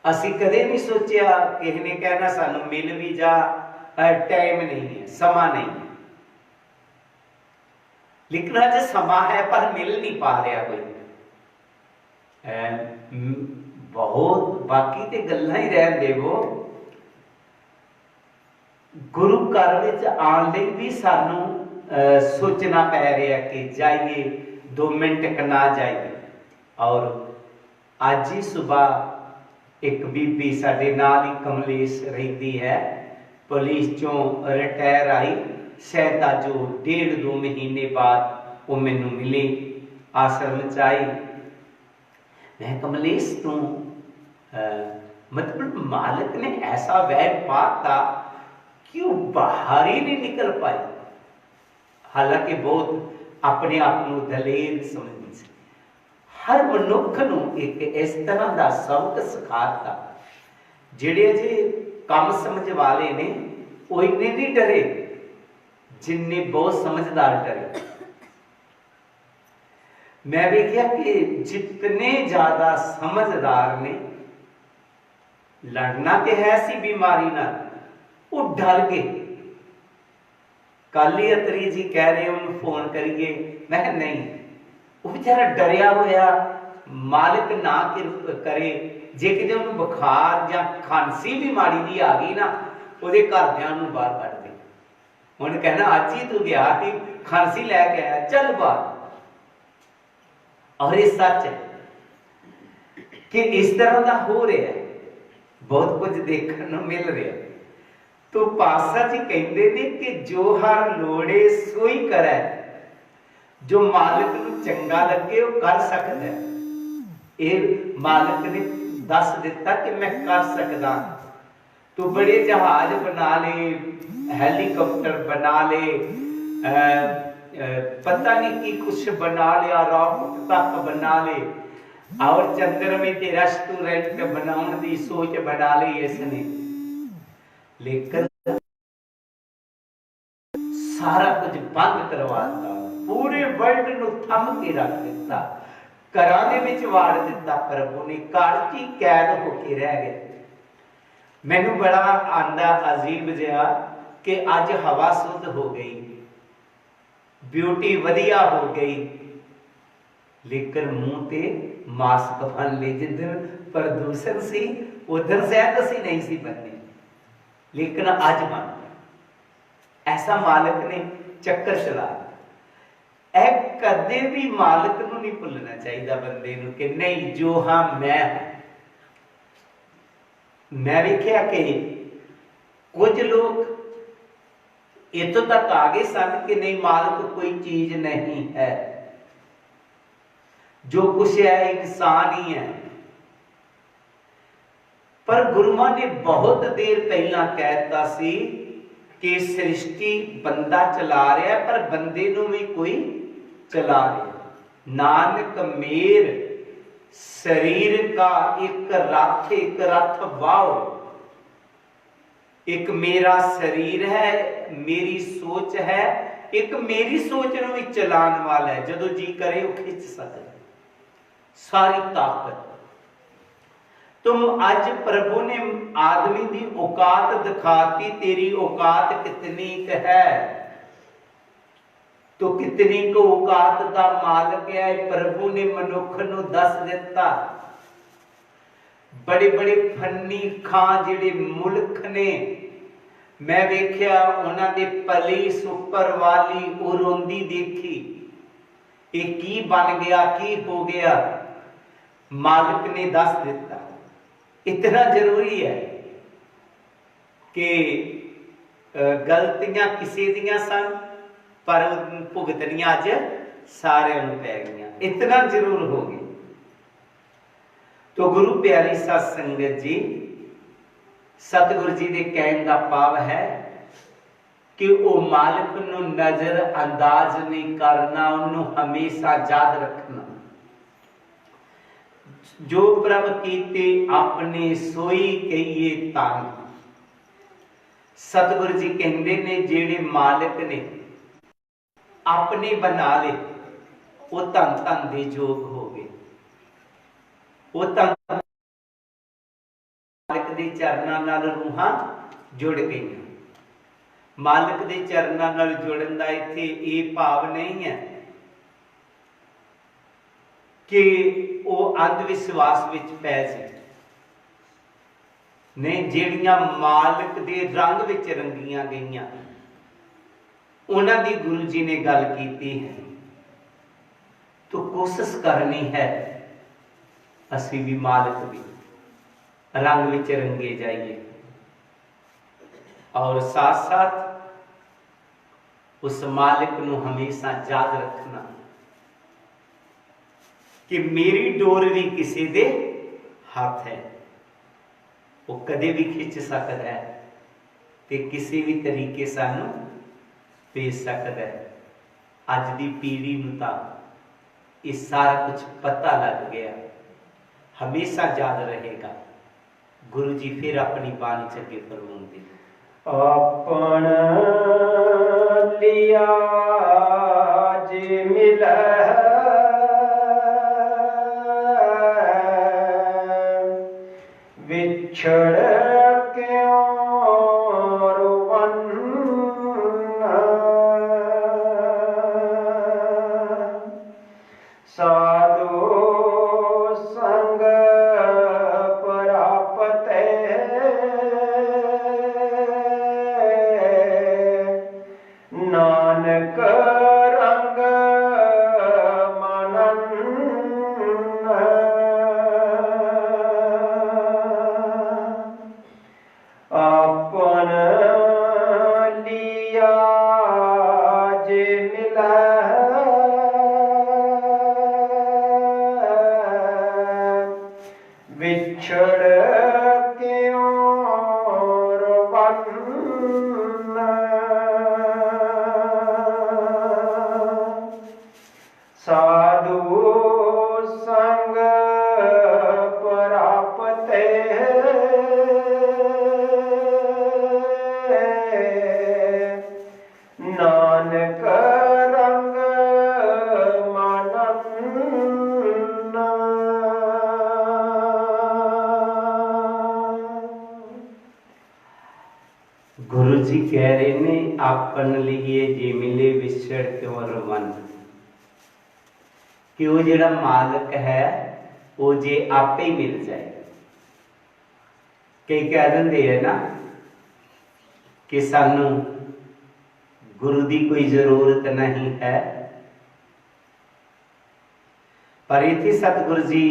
असी कदे नहीं सोचिया किसी ने कहना सानू मिल भी जा, टाइम नहीं है, समा नहीं है, लेकिन अज समा है पर मिल नहीं पा रहा कोई। बहुत बाकी ते गल्लां ही रहन देवो, गुरु घर विच आने लई भी सानू सोचना पै रहा कि जाइए 2 मिनट ना जाइए। और अज ही सुबह एक बीबी साडे नाल ही कमलेश रहिंदी है, पुलिस चों रिटायर आई, शायद अज 1.5-2 महीने बाद वो मैनू मिली, आश्रम च आई। मैं कमलेश तू मतलब मालिक ने ऐसा वैर पाता कि वो बाहर ही नहीं निकल पाई। हालांकि बहुत अपने आप को दलेर समझदी सी। हर मनुख नू एक इस तरह का सबक सिखाता, जिहड़े जे कम समझ वाले ने वो इन्ने नहीं डरे जिन्ने बहुत समझदार डरे। मैं देखिया कि जितने ज्यादा समझदार ने लड़ना तो है सी बीमारी ना, वो डर गए। कल ही अतरी जी कह रहे उन्होंने फोन करिए, मैं नहीं, वो बेचारा डरिया होया, मालिक ना करे जे किते उन्हें बुखार या खांसी भी माड़ी जी आ गई ना, ਉਹਦੇ ਘਰਦਿਆਂ ਨੂੰ ਬਾਹਰ ਕੱਢ ਦੇ। ਉਹਨੇ कहना ਅੱਜ ही तू गया कि खांसी लैके आया, चल बाहर। और ये सच है कि इस तरह का हो रहा है, बहुत कुछ देखने को मिल रहा है। तो पासा जी कहते ने कि जो हर लोड़े सोई करे, जो मालिक नूं चंगा लगे वो कर सकता है। ये मालिक ने दस दिता कि मैं कर सकता। तो बड़े जहाज बना ले, हेलीकॉप्टर बना ले, पता नहीं की कुछ बना लिया, रॉकेट तक बना ले, और चंद्र में ते रेस्टोरेंट बनाने की सोच बना ली इसने। लेकिन सारा कुछ बंद करवाता, पूरे वर्ल्ड नूं थम के रख दिता, घरां दे विच वाड़ दिता। प्रभु ने घर च कैद होके रह गए। मैनू बड़ा आंदा अजीब जिहा कि अज हवा शुद्ध हो गई, ब्यूटी वधिया हो गई, लेकिन मुंह ते मास्क बन ले। जिधर प्रदूषण सी उधर शायद असी नहीं सी बनने, लेकिन अज बन गया। ऐसा मालिक ने चक्कर चला। ऐ कदे भी मालिक नूं नहीं भुलना चाहिए बंदे नूं कि नहीं जो हाँ मैं हूं। मैं देखिया कि कुछ लोग इतों तक आ गए सन कि नहीं मालिक कोई चीज नहीं है, जो कुछ है इंसान ही है। पर गुरुओं ने बहुत देर पहला कहता सी कि सृष्टि बंदा चला रहा है, पर बंदे नूं भी कोई चला रहा। नानक मेर शरीर का एक रथ वाओ। एक मेरा शरीर है, मेरी सोच है, एक मेरी सोच नूं भी चलाने वाला है। जदों जी करे वो खिंच सकता, सारी ताकत। तुम आज प्रभु ने आदमी की औकात दिखाती, तेरी औकात कितनी है, तो कितनी को औकात का मालिक है प्रभु ने मनुख नूं दस दिता। बड़े बड़े फन्नी खां जिहड़े मुल्क ने, मैं वेख्या उन्हां दे पुलिस उपर वाली वो रोंदी देखी, ये की बन गया, की हो गया। मालिक ने दस दिता। इतना जरूरी है कि गलतियां किसी दियां सन पर भुगतनियां अज सारियां नूं पै गईयां, इतना जरूर हो गया। तो गुरु प्यारी साध संगत जी, सतगुरु जी के कहने का भाव है कि वो मालिक नूं नजर अंदाज नहीं करना, उन्होंने हमेशा याद रखना। जो प्रभ कीते अपने सोई कहिए तन। सतगुरु जी कहते ने जेड़े मालिक ने अपने बना ले वो धन धन दे योग हो गए। वो धन मालिक दे चरनां नाल रूहां जुड़ गई। मालिक दे चरनां नाल जुड़न दा इत्थे ये भाव नहीं है कि वो अंध विश्वास विच पै जाए। नहीं, ਜਿਹੜੀਆਂ मालिक दे रंग विच रंगियां गईयां उन्हां दी गुरु जी ने गल कीती है। तो कोशिश करनी है असी भी मालिक भी रंग विच रंगे जाइए और साथ साथ उस मालिक नूं हमेशा याद रखना कि मेरी डोर भी किसी दे हाथ है, वो कदे भी खिंच सकता है ते किसी भी तरीके सानू भेज सकता है। अज दी पीढ़ी नूं तां ये सारा कुछ पता लग गया, हमेशा याद रहेगा। गुरु जी फिर अपनी बाणी च अगे फरमाउंदे, अपन लिया जे मिलै विछड़ क्यों रोवन। साधु संग प्राप्त नानक रंग मनन। अपन लिया जे मिलै विछड़ क्यों रोवन। साधु संग प्राप्त नानक रंग मनन। गुरु जी कह रहे ने आपन लिए जे मिले विछड़ क्यों रवन, कि वो जिहड़ा मालिक है वो जे आपे ही मिल जाए। कई कह देंगे है ना कि सानू गुरु की कोई जरूरत नहीं है, पर इतने सतगुरु जी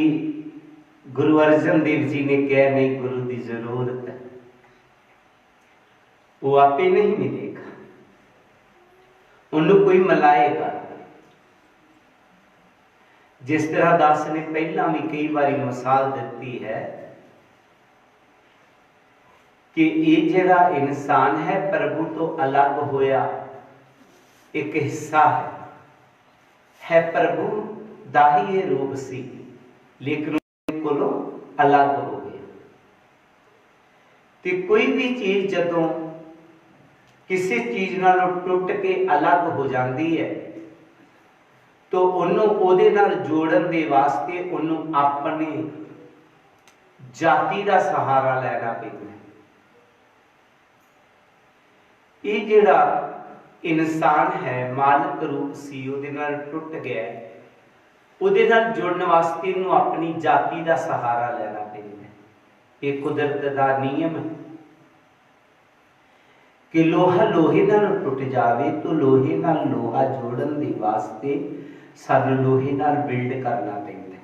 गुरु अर्जन देव जी ने कहा नहीं, गुरु की जरूरत है, वो आपे नहीं मिलेगा, उन्होंने कोई मिलाएगा। जिस तरह दास ने पहला भी कई बार मिसाल दी है कि ये जिहड़ा इंसान है प्रभु तो अलग होया एक हिस्सा है प्रभु दा ही ये रूप सी, लेकिन कोलों अलग हो गया। ते कोई भी चीज जदों किसी चीज नालों टुट के अलग हो जाती है तो उन्होंने नाल जोड़न दे वास्ते उन्होंने अपनी जाति का सहारा लेना पैंदा। ये जिहड़ा इंसान है मालिक रूप सी उहदे नाल टुट गया, उहदे नाल जुड़न वास्ते इन्हूं अपनी जाति का सहारा लेना पैंदा। ये कुदरत का नियम है कि लोहा लोहे नाल टुट जावे तो लोहे नाल लोहा जोड़न दे वास्ते सानू लोहे नाल बिल्ड करना पैंदा।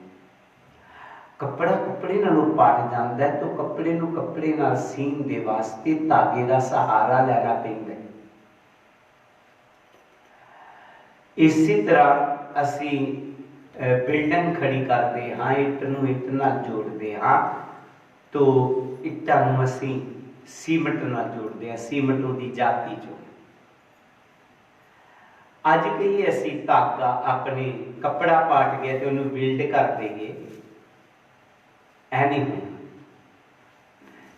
कपड़ा कपड़े नालों पाट जाता है तो कपड़े नूं कपड़े नाल सीन दे वास्ते धागे का सहारा लेना पैंदा है। इसी तरह असी बिल्डिंग खड़ी करते हाँ, इट नूं इट नाल जोड़ते हाँ, तो इट्टां नूं असी सीमट नाल जोड़ते हैं, सीमट उहदी जाति चो। अज कही असी धागा अपने कपड़ा पाट गया तो उन्होंने बिल्ड कर देंगे, ऐ नहीं होना।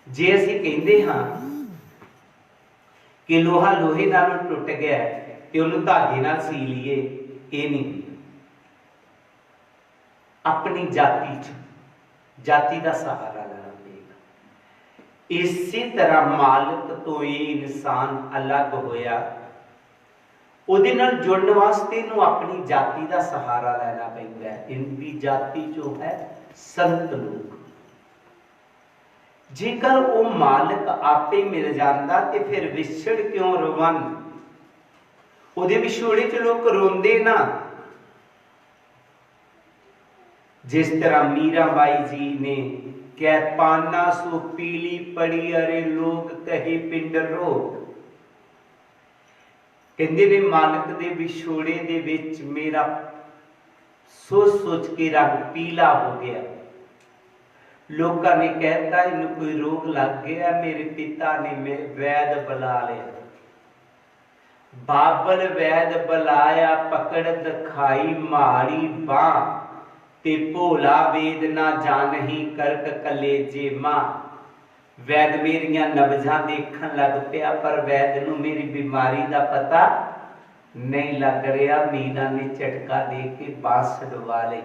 जे असी कहते हाँ कि लोहा लोहे नाल टुट गया तो उन्होंने धागे नाल सी लीए, ये नहीं। अपनी जाति च जाति का सहारा लेना पड़ेगा। इसी तरह मालिक तो ये इंसान अलग होया, उहदे नाल जुड़न वास्ते इहनूं अपनी जाति का सहारा लेना पैंदा है। इनकी जाति जो है संत लोग। जेकर वो मालिक आपे मिल जाता तो फिर विछड़ क्यों रोवन। उहदे विछोड़े च लोग रोंदे ना। जिस तरह मीराबाई जी ने कह पाना सो पीली पड़ी अरे लोग कहे पिंड रोग। कहते ने मालिक दे विछोड़े दे विच मेरा सोच सोच के रंग पीला हो गया। लोगों ने कहता इन्हें कोई रोग लग गया, मेरे पिता ने वैद बुला लिया। बाबल वैद बुलाया पकड़ दिखाई मारी बां ते भोला वेद ना जानही करक कलेजे मां। वैद मेरिया नबजा देखन लग पिया पर वैद नूं मेरी बीमारी का पता नहीं लग रहा। मीरा ने झटका दे के बांस डुबा ली।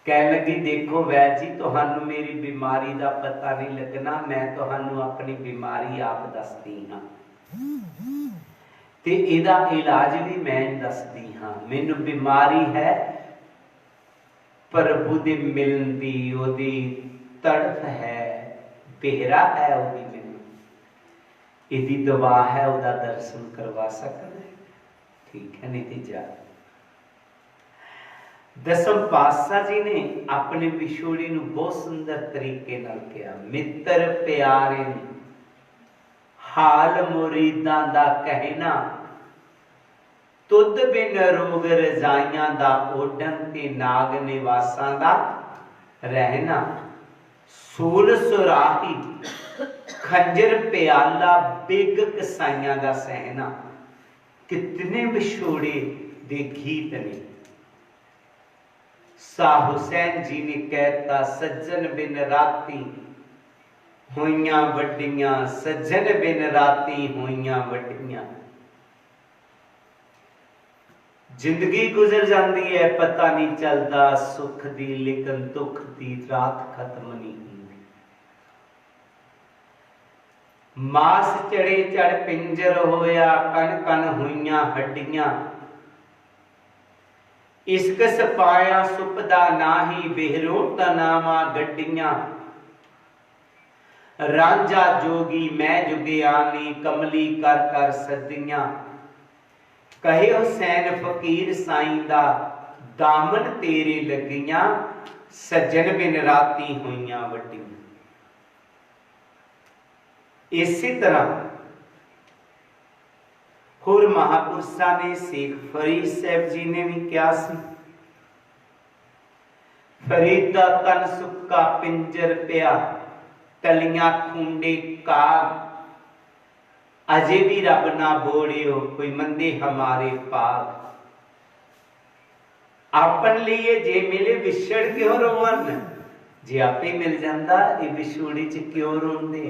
कह लगी देखो वैद जी तुहानू मेरी बीमारी का पता नहीं लगना, मैं तुहानू अपनी बीमारी आप दसदी हाँ ते इहदा इलाज भी मैं दसदी हाँ। मैनू बीमारी है प्रभु दे मिलन दी, ओदी तड़फ है, बेहरा है ओदी मैनू, इहदी दवा है, ओदा दर्शन करवा सकना। ठीक है नहीं तो जा। दसम पातशाह जी ने अपने विछोड़ी नूं बहुत सुंदर तरीके नाल कहा, मित्र प्यारे ने हाल मुरीदां दा कहना, तुद बिन रोग रजाइयां दा ओढ़न ते नाग निवासां दा रहना। सूल सुराही खंजर प्याला बिग कसाइयां दा सहना। कितने विछोड़े दे गीत ने। शाह हुसैन जी ने कहता सज्जन बिन राती होइयां वड्डियां, सज्जन बिन राती होइयां वड्डियां। जिंदगी गुजर जाती है पता नहीं चलता सुख दी, लेकिन दुख दी रात खत्म नहीं होंदी। मास चढ़े चढ़ पिंजर होया, कन कन हुइयां हड्डियां। इश्क सपाया सुपदा नाही, बेहरो तनावा गड्डियां। रांझा जोगी मैं जुगियानी, कमली कर कर सदियां। कहे हुसैन फकीर साईं दा, दामन तेरे लगियां। सज्जन बिन राती होइयां वड्डियां। इसी तरह होर महापुरुषां ने शेख फरीद साहब जी ने भी क्या सी, फरीद दा तन सुक्का पिंजर पिया, टलियां खूंडे काग। अजे भी रब ना बोड़ियो, कोई मंदे हमारे पाग। आपन लिए जे मिले विछड़ क्यों रोवन, जे आपे मिल जाता ये विछोड़ी च क्यों रोंदे।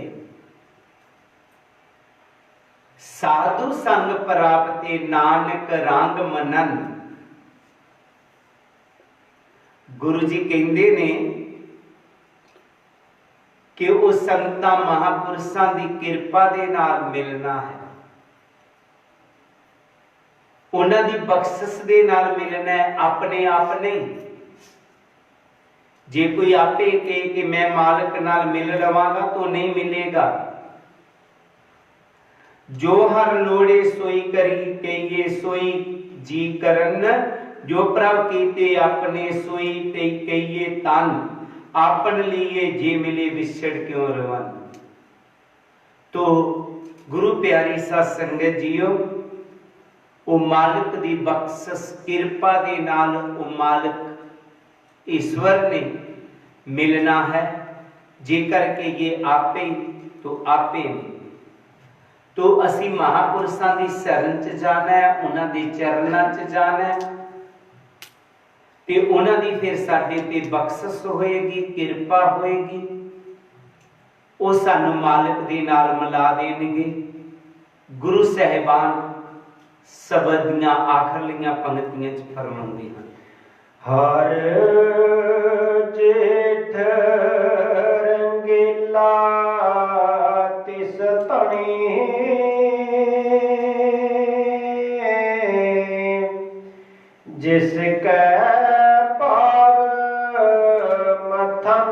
साधु संग प्राप्ते नानक रंग मनन। गुरु जी कहते ने कि वो संतां महापुरुषां दी किरपा दे नाल मिलना है, उन्हां दी बख्शिश दे नाल मिलना है, अपने आप नहीं। जे कोई आपे कहे कि मैं मालिक नाल मिल लवांगा तो नहीं मिलेगा। जो हर लोड़े सोई करी कहिए सोई जी करन, जो प्रभ कीते अपने सोई ते कहिए तन, आपन लिए जे मिले विछड़ क्यों रवन। तो गुरु प्यारी सा संगत जीओ, ओ मालिक दी बख्शस किरपा दे नाल ओ मालिक ईश्वर ने मिलना है। जेकर के ये आपे तो आपे ने, तो असी महापुरुषां दी शरण च जाना है, उन्हां दे चरनां च जाना है ते उन्हां दी फिर साडे ते बख्शस होएगी, किरपा होएगी। ਉਹ ਸਾਨੂੰ ਮਾਲਕ ਦੇ ਨਾਲ ਮਿਲਾ ਦੇਣਗੇ। ਗੁਰੂ ਸਾਹਿਬਾਨ ਸ਼ਬਦ ਦੀਆਂ ਆਖਰਲੀਆਂ ਪੰਕਤੀਆਂ 'ਚ ਫਰਮਾਉਂਦੇ ਹਨ, ਹਰ ਜੇਠ ਰੰਗੀਲਾ ਤਿਸ ਧਣੀ, ਜਿਸ ਕੈ ਭਾਗ ਮਥਨ,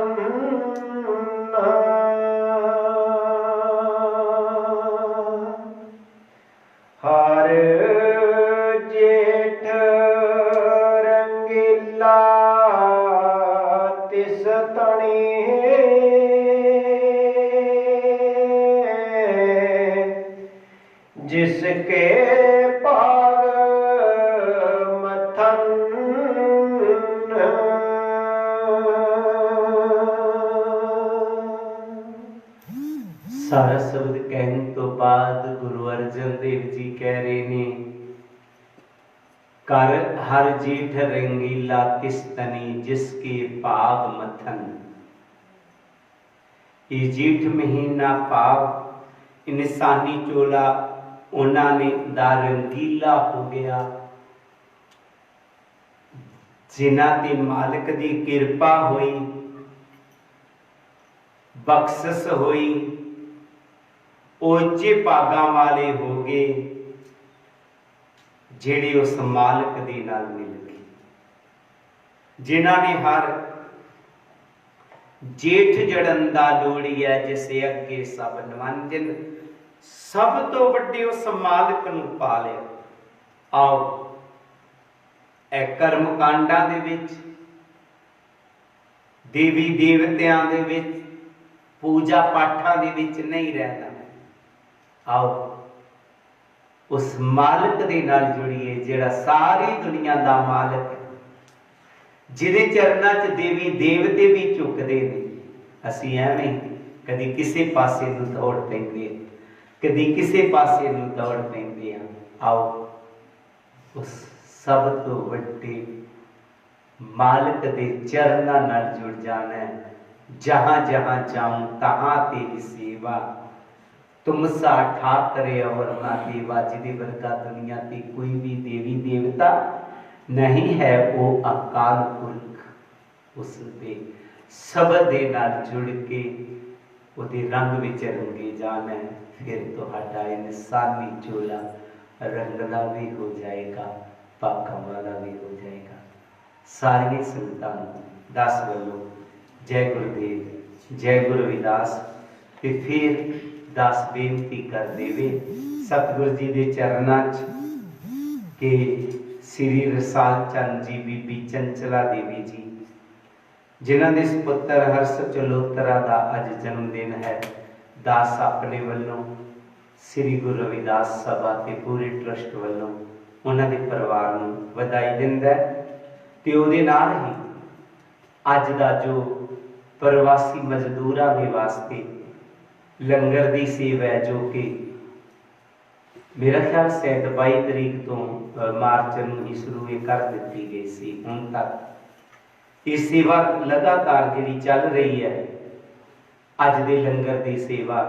ਹਰ ਜੇਠ ਰੰਗੀਲਾ ਤਿਸ ਧਣੀ, ਜਿਸ ਕੇ ਭਾਗ ਮਥਨ। ਸਾਰਾ ਸ਼ਬਦ ਕਹਿਣ ਤੋਂ ਬਾਅਦ ਗੁਰੂ ਅਰਜਨ ਦੇਵ ਜੀ ਕਹਿ ਰਹੇ ਨੇ, ਕਰ ਹਰ ਜੇਠ ਰੰਗੀਲਾ ਤਿਸ ਤਨੀ, ਜਿਸ ਕੇ ਭਾਗ ਮਥਨ। ਇਹ ਜੇਠ ਮਹੀਨਾ ਭਾਵ ਇਨਸਾਨੀ ਚੋਲਾ ਉਹਨਾਂ ਨੇ ਦਾ ਰੰਗੀਲਾ ਹੋ ਗਿਆ, ਜਿਨ੍ਹਾਂ ਤੇ ਮਾਲਕ ਦੀ ਕਿਰਪਾ ਹੋਈ, ਬਖਸ਼ਿਸ਼ ਹੋਈ, ਉੱਚੇ ਭਾਗਾਂ ਵਾਲੇ ਹੋ ਗਏ, ਜਿਹੜੇ ਉਸ ਮਾਲਕ ਦੇ ਨਾਲ ਮਿਲ ਗਏ, ਜਿਨ੍ਹਾਂ ਨੇ ਹਰ ਜੇਠ ਜੜਨ ਦਾ ਲੋੜੀ ਹੈ, ਜਿਸ ਅੱਗੇ ਸਭ ਨਿਵੰਜਨ, ਸਭ ਤੋਂ ਵੱਡੇ ਉਸ ਮਾਲਕ ਨੂੰ ਪਾ ਲਿਆ। ਆਓ ਇਹ ਕਰਮ ਕਾਂਡਾਂ ਦੇ ਵਿੱਚ, ਦੇਵੀ ਦੇਵਤਿਆਂ ਦੇ ਵਿੱਚ, ਪੂਜਾ ਪਾਠਾਂ ਦੇ ਵਿੱਚ ਨਹੀਂ ਰਹਿਣਾ। ਆਓ ਉਸ ਮਾਲਕ ਦੇ ਨਾਲ ਜੁੜੀਏ, ਜਿਹੜਾ ਸਾਰੀ ਦੁਨੀਆ ਦਾ ਮਾਲਕ ਹੈ, ਜਿਹਦੇ ਚਰਨਾਂ 'ਚ ਦੇਵੀ ਦੇਵਤੇ ਵੀ ਝੁਕਦੇ ਨੇ। ਅਸੀਂ ਐਵੇਂ ਕਦੀ ਕਿਸੇ ਪਾਸੇ ਨੂੰ ਦੌੜ ਪੈਂਦੇ, ਕਦੀ ਕਿਸੇ ਪਾਸੇ ਨੂੰ ਦੌੜ ਪੈਂਦੇ ਹਾਂ। ਆਓ ਉਸ ਸਭ ਤੋਂ ਵੱਡੇ ਮਾਲਕ ਦੇ ਚਰਨਾਂ ਨਾਲ ਜੁੜ ਜਾਣਾ ਹੈ। जहाँ जहाँ जाऊं तहाँ तेरी सेवा, तुम सा ठाकरे और ना देवा। जिदे वर्गा दुनिया ते कोई भी देवी देवता नहीं है, वो अकाल पुरख। उस दे शब्द दे नाल जुड़ के ਉਹਦੇ रंग विच रंगे जाना है, फिर तुहाडा इंसानी चोला रंगला भी हो जाएगा, पाका वाला भी हो जाएगा। सारी संगतां दस वल्लों जय गुरुदेव, जय गुरु रविदास। ते फिर दास बेनती कर देवे सतगुरु जी के चरणों के श्री रसाल चंद जी, बीबी चंचला देवी जी, जिन्हों के सुपुत्र हर्ष चलोत्रा का अज जन्मदिन है। दास अपने वालों श्री गुरु रविदास सभा के पूरे ट्रस्ट वालों उन्होंने परिवार को बधाई दिंदा है। ते उहदे नाल ही अज का जो प्रवासी मजदूरों के वास्ते लंगर की सेवा है, जो कि मेरा ख्याल शायद 22 तरीक तो मार्च में ही शुरू कर दी गई सी। हुण तक ये सेवा लगातार जी चल रही है। अज दे लंगर की सेवा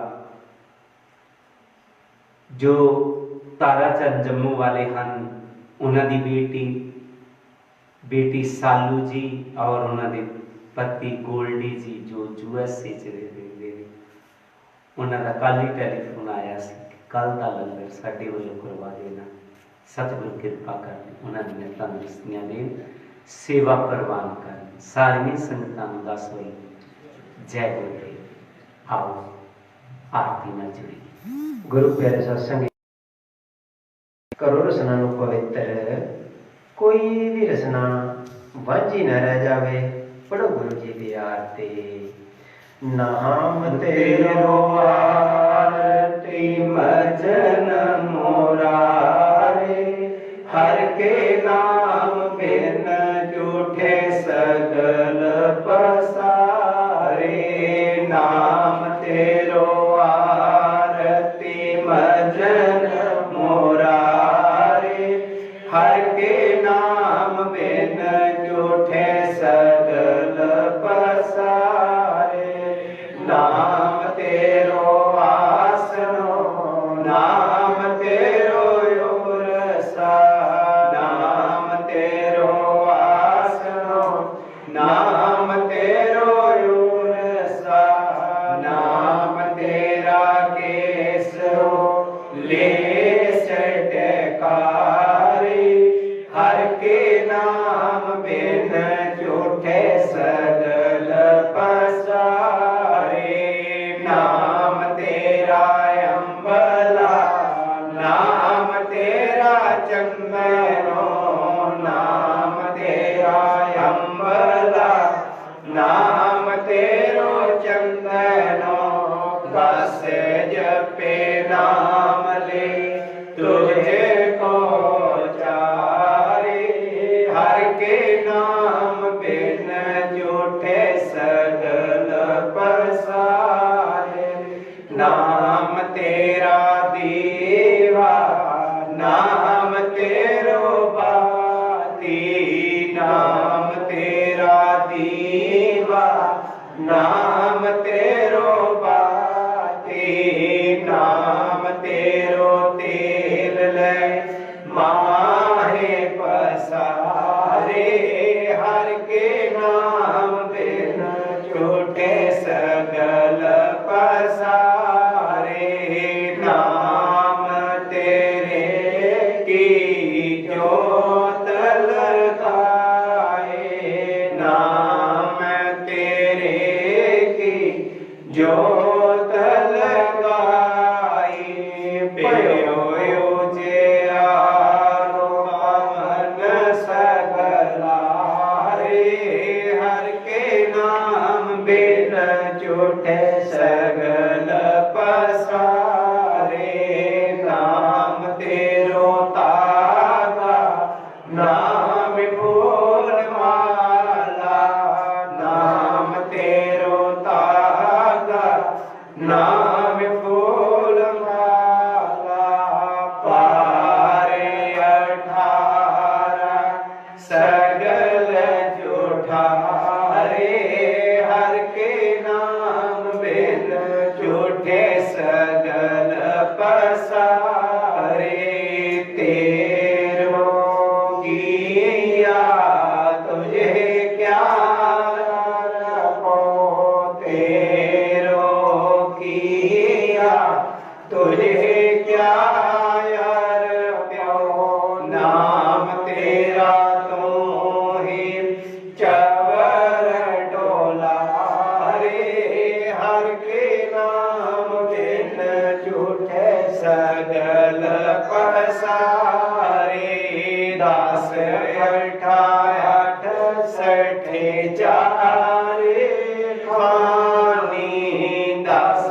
जो ताराचंद जम्मू वाले हैं, उन्होंने बेटी सालू जी और उन्होंने पति गोल्डी जी जो USA च रहंदे ने, उन्होंने कल ही टैलीफोन आया सी, कल का लंगर साडे वल्लों करवा देना, सतगुरु कृपा कर, उन्होंने मैं तंदुरुस्तियां देन, सेवा प्रवान कर। सारियां संगतां नूं दस होई जय गुरुदेव। आओ आरती नाल जुड़ीए। गुरु प्यारे सत्संग करो रसना नूं पवित्र ਕੋਈ ਵੀ ਰਸਨਾ ਵਾਂਝੀ ਨਾ ਰਹਿ ਜਾਵੇ। ਪੜੋ ਗੁਰੂ ਜੀ ਦੀ ਆਰਤੀ। ਨਾਮ ਤੇਰੋ ਆਰਤੀ ਮਜਨ ਮੁਰਾਰੇ, ਹਰ ਕੇ ਨਾਮ ਬਿਨ ਝੂਠੇ ਸਗਲ ਪਸਾਰੇ। ਨਾਮ ਤੇਰੋ ਆਰਤੀ ਮਜਨ ਮੁਰਾਰੇ, ਹਰ ਕੇ ਨਾਮ ਬਿਨ ਝੂਠੇ ਸਗਲ ਪਸਾਰੇ। ਨਾਮ ਤੇਰੋ ਆਸਨੋ, ਨਾਮ ਤੇਰੋ ਉਰਸਾ, ਨਾਮ ਤੇਰੋ ਆਸਨੋ, ਨਾਮ ਤੇਰੋ ਉਰਸਾ। ਨਾਮ ਤੇਰਾ ਕੇਸਰੋ ਲੈ ਸਟਕਾਰੀ, ਹਰ ਕੇ ਨਾਮ ਬਿਨ ਝੂਠੇ ਸਗਲ ਪਸਾਰੇ। ਨਾਮ ਤੇਰਾ ਅੰਬਲਾ, ਨਾਮ ਤੇਰਾ ਚੰਦਨੋ, ਨਾਮ ਤੇਰਾ ਅੰਬਲਾ, ਨਾਮ ਤੇਰੋ ਚੰਦਨੋ। ਬਸ ਜਪੇ ਨਾਮ ਲੈ ਤੁਝੇ ਕੋ ਚਾਰੇ, ਹਰ ਕੇ ਨਾਮ ਬਿਨ ਝੂਠੇ ਸਗਲ ਪਸਾਰੇ। ਨਾਮ ਤੇਰਾ ਦੀਵਾ, ਨਾਮ ਤੇਰੋ ਬਾਤੀ, ਨਾਮ ਤੇਰਾ ਦੀਵਾ, ਨਾਮ ਤੇਰੋ ਬਾਤੀ। ਨਾਮ ਤੇਰੋ ਤੇਲ ਲੈ ਮਾਹੇ ਪਸਾਰੇ, ਹਰ ਕੇ ਨਾਮ ਬਿਨ ਝੂਠੇ ਸਗਲ ਪਸਾਰੇ। ਨਾਮ ਤੇਰੇ ਕੀ ਜੋਤ ਲਗਾਏ, ਨਾਮ ਤੇਰੇ ਕੀ ਜੋਤ ਲਗਾਈ। ਪਿਓ ਜਿਆਰੋ ਮਨ ਸਗਲਾਰੇ, ਹਰ ਕੇ ਨਾਮ ਬਿਨ ਝੂਠੇ ਸਗਲ ਪਸਾਰੇ। ਨਾਮ ਤੇਰੋ ਤਾਗਾ, ਨਾਮ ਫੂਲ ਮਾਲਾ, ਨਾਮ ਤੇਰੋ ਤਾਗਾ, ਨਾਮ ਫੂਲ ਮਾਲਾ। ਪਾਰੇ 18 ਸਗਲ ਝੂਠਾਰੇ, ਹਰ ਕੇ ਨਾਮ ਬਿਨ ਝੂਠੇ ਸਗਲ ਪਸਾਰੇ। ਤੇਰੋ ਕੀਆ ਤੁਝੇ ਕਿਆ ਰਖੋ, ਤੇਰੋ ਕੀਆ ਤੁਝੇ ਕਿਆ ਰਖੋ। ਨਾਮ ਤੇਰਾ ਤੂੰ ਹੀ ਚਵਰ ਡੋਲਾਰੇ, ਹਰ ਕੇ ਨਾਮ ਬਿਨ ਝੂਠੇ ਸਗਲ ਪਸਾਰੇ। 10 18 60 ਚਾਰੇ ਖਾਨੀ, 10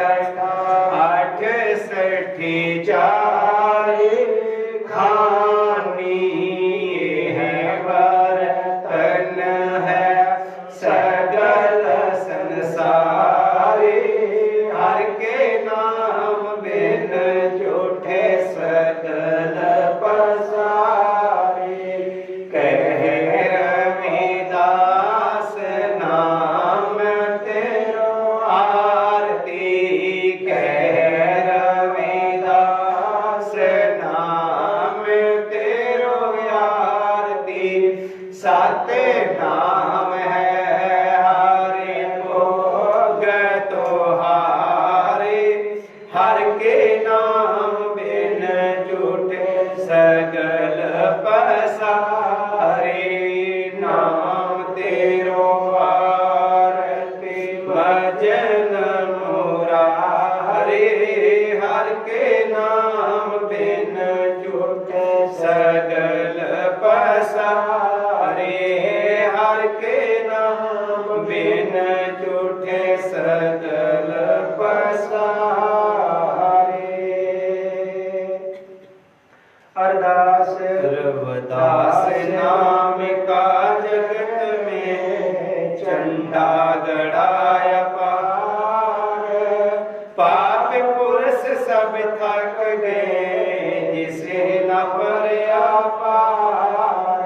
18 60 ਚਾਰੇ ਖਾਨੀ। ਹੈ ਬਰਤਨ ਹੈ ਸਗਲ ਸੰਸਾਰੇ, ਹਰ ਕੇ ਨਾਮ ਬਿਨ ਝੂਠੇ ਸਗਲ ਪਸਾਰੇ। ਕਹਿ ਰਵਿਦਾਸ ਨਾਮ ਤੇਰੋ ਆਰਤੀ, ਕਹਿ ਰਵਿਦਾਸ ਨਾਮ ਤੇਰੋ ਆਰਤੀ। ਸਤ ਨਾਮ ਹੈ ਹਰਿ ਭੋਗ ਤੁਹਾਰੇ, ਹਰ ਕੇ ਨਾਮ ਬਿਨ ਝੂਠੇ ਸਗਲ ਪਸਾਰੇ। ਨਾਮ ਤੇਰੋ ਆਰਤੀ ਭਜਨ ਮੁਰਾਰੇ, ਹਰ ਕੇ ਨਾਮ ਬਿਨ ਝੂਠੇ ਸਗਲ ਪਸਾਰੇ। रविदास नाम का जगत में चंडा गड़ाया पार। पाप पुरुष सब थक गए जिसे न परया पार।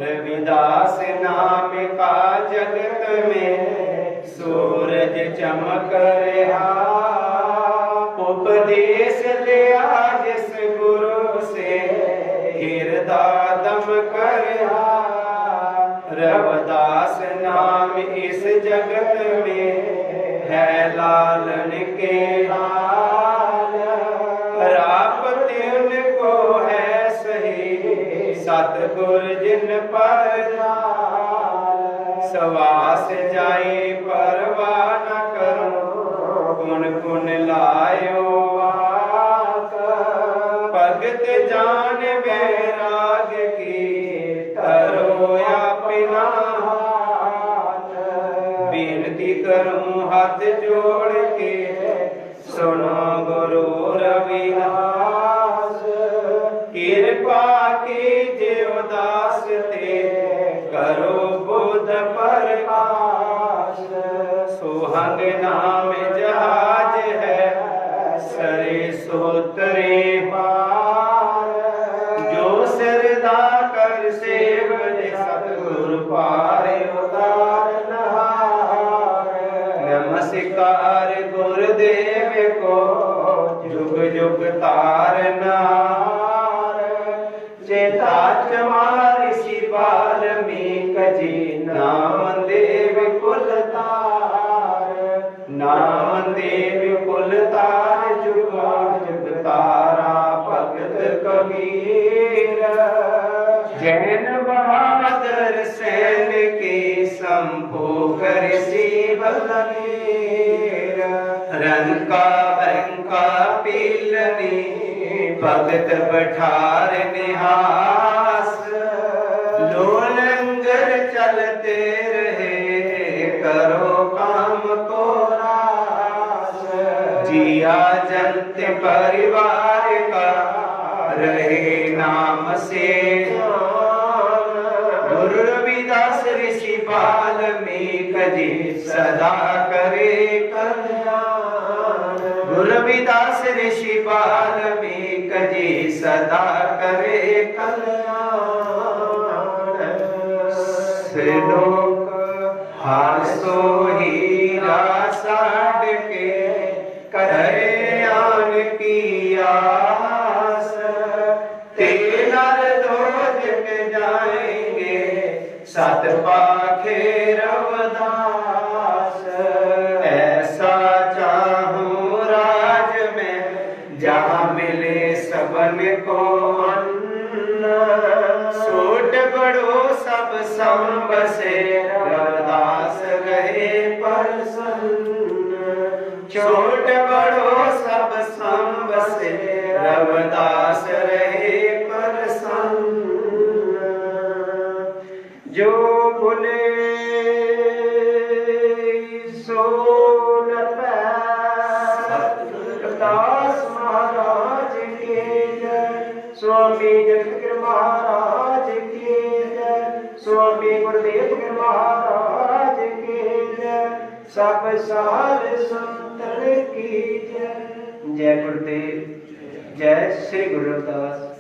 रविदास नाम का जगत में सूरज चमक रहा। उपदेश लिया जिस गुरु से हृदय दम करहा। रविदास नाम इस जगत में है लालन के लाल। रापति उनको है सही सतगुर जिन पर सवास जाए परवाह न करो। गुण गुण लायो भगत जान बैराग की करो अपना हाथ। बेनती करूं हाथ जोड़ के सुनो गुरु रविदास। कृपा कीजिए उदास ते करो बुध प्रकाश। सुहंग नाम जहाज है सरे सोतरे पार। जो श्रद्धा कर सेवन सतगुरु पार उतारनहार। नमस्कार गुरुदेव को जुग जुग तारनहार। चेता चमार ऋषि वाल्मीक जी नाम देव कुल तार। नाम देव कुल तार जुगा जुग तारा भगत कबीर। जैन बहादुर सैन के संभो कर सी बलवीर। रंका बंका पीलनी भगत बठार निहास। लो लंगर चलते रहे करो काम को रास। जिया जंत परिवार का रहे नाम से। गुरु रविदास ऋषि वाल्मीक जी सदा करे कल्याण। गुरु रविदास ऋषि वाल्मीक जी सदा करे कल्याण। श्लोक हासो हीरा साढ़ के करे आन की आस। तेनर धोज के जाएंगे सत पाखे रविदास। ऐसा चाहूं राज में जहाँ मिले सबन को अन्न। सोट बड़ो सब संब से रविदास रहे प्रसन्न। छोट बड़ो सब संब से रविदास रहे प्रसन्न। जो बोले सो न पाए। रविदास महाराज के जय। स्वामी जगत महाराज के जय। स्वामी गुरुदेव महाराज के जय। सब साध संतन की जय। जय गुरुदेव जय श्री गुरु रविदास।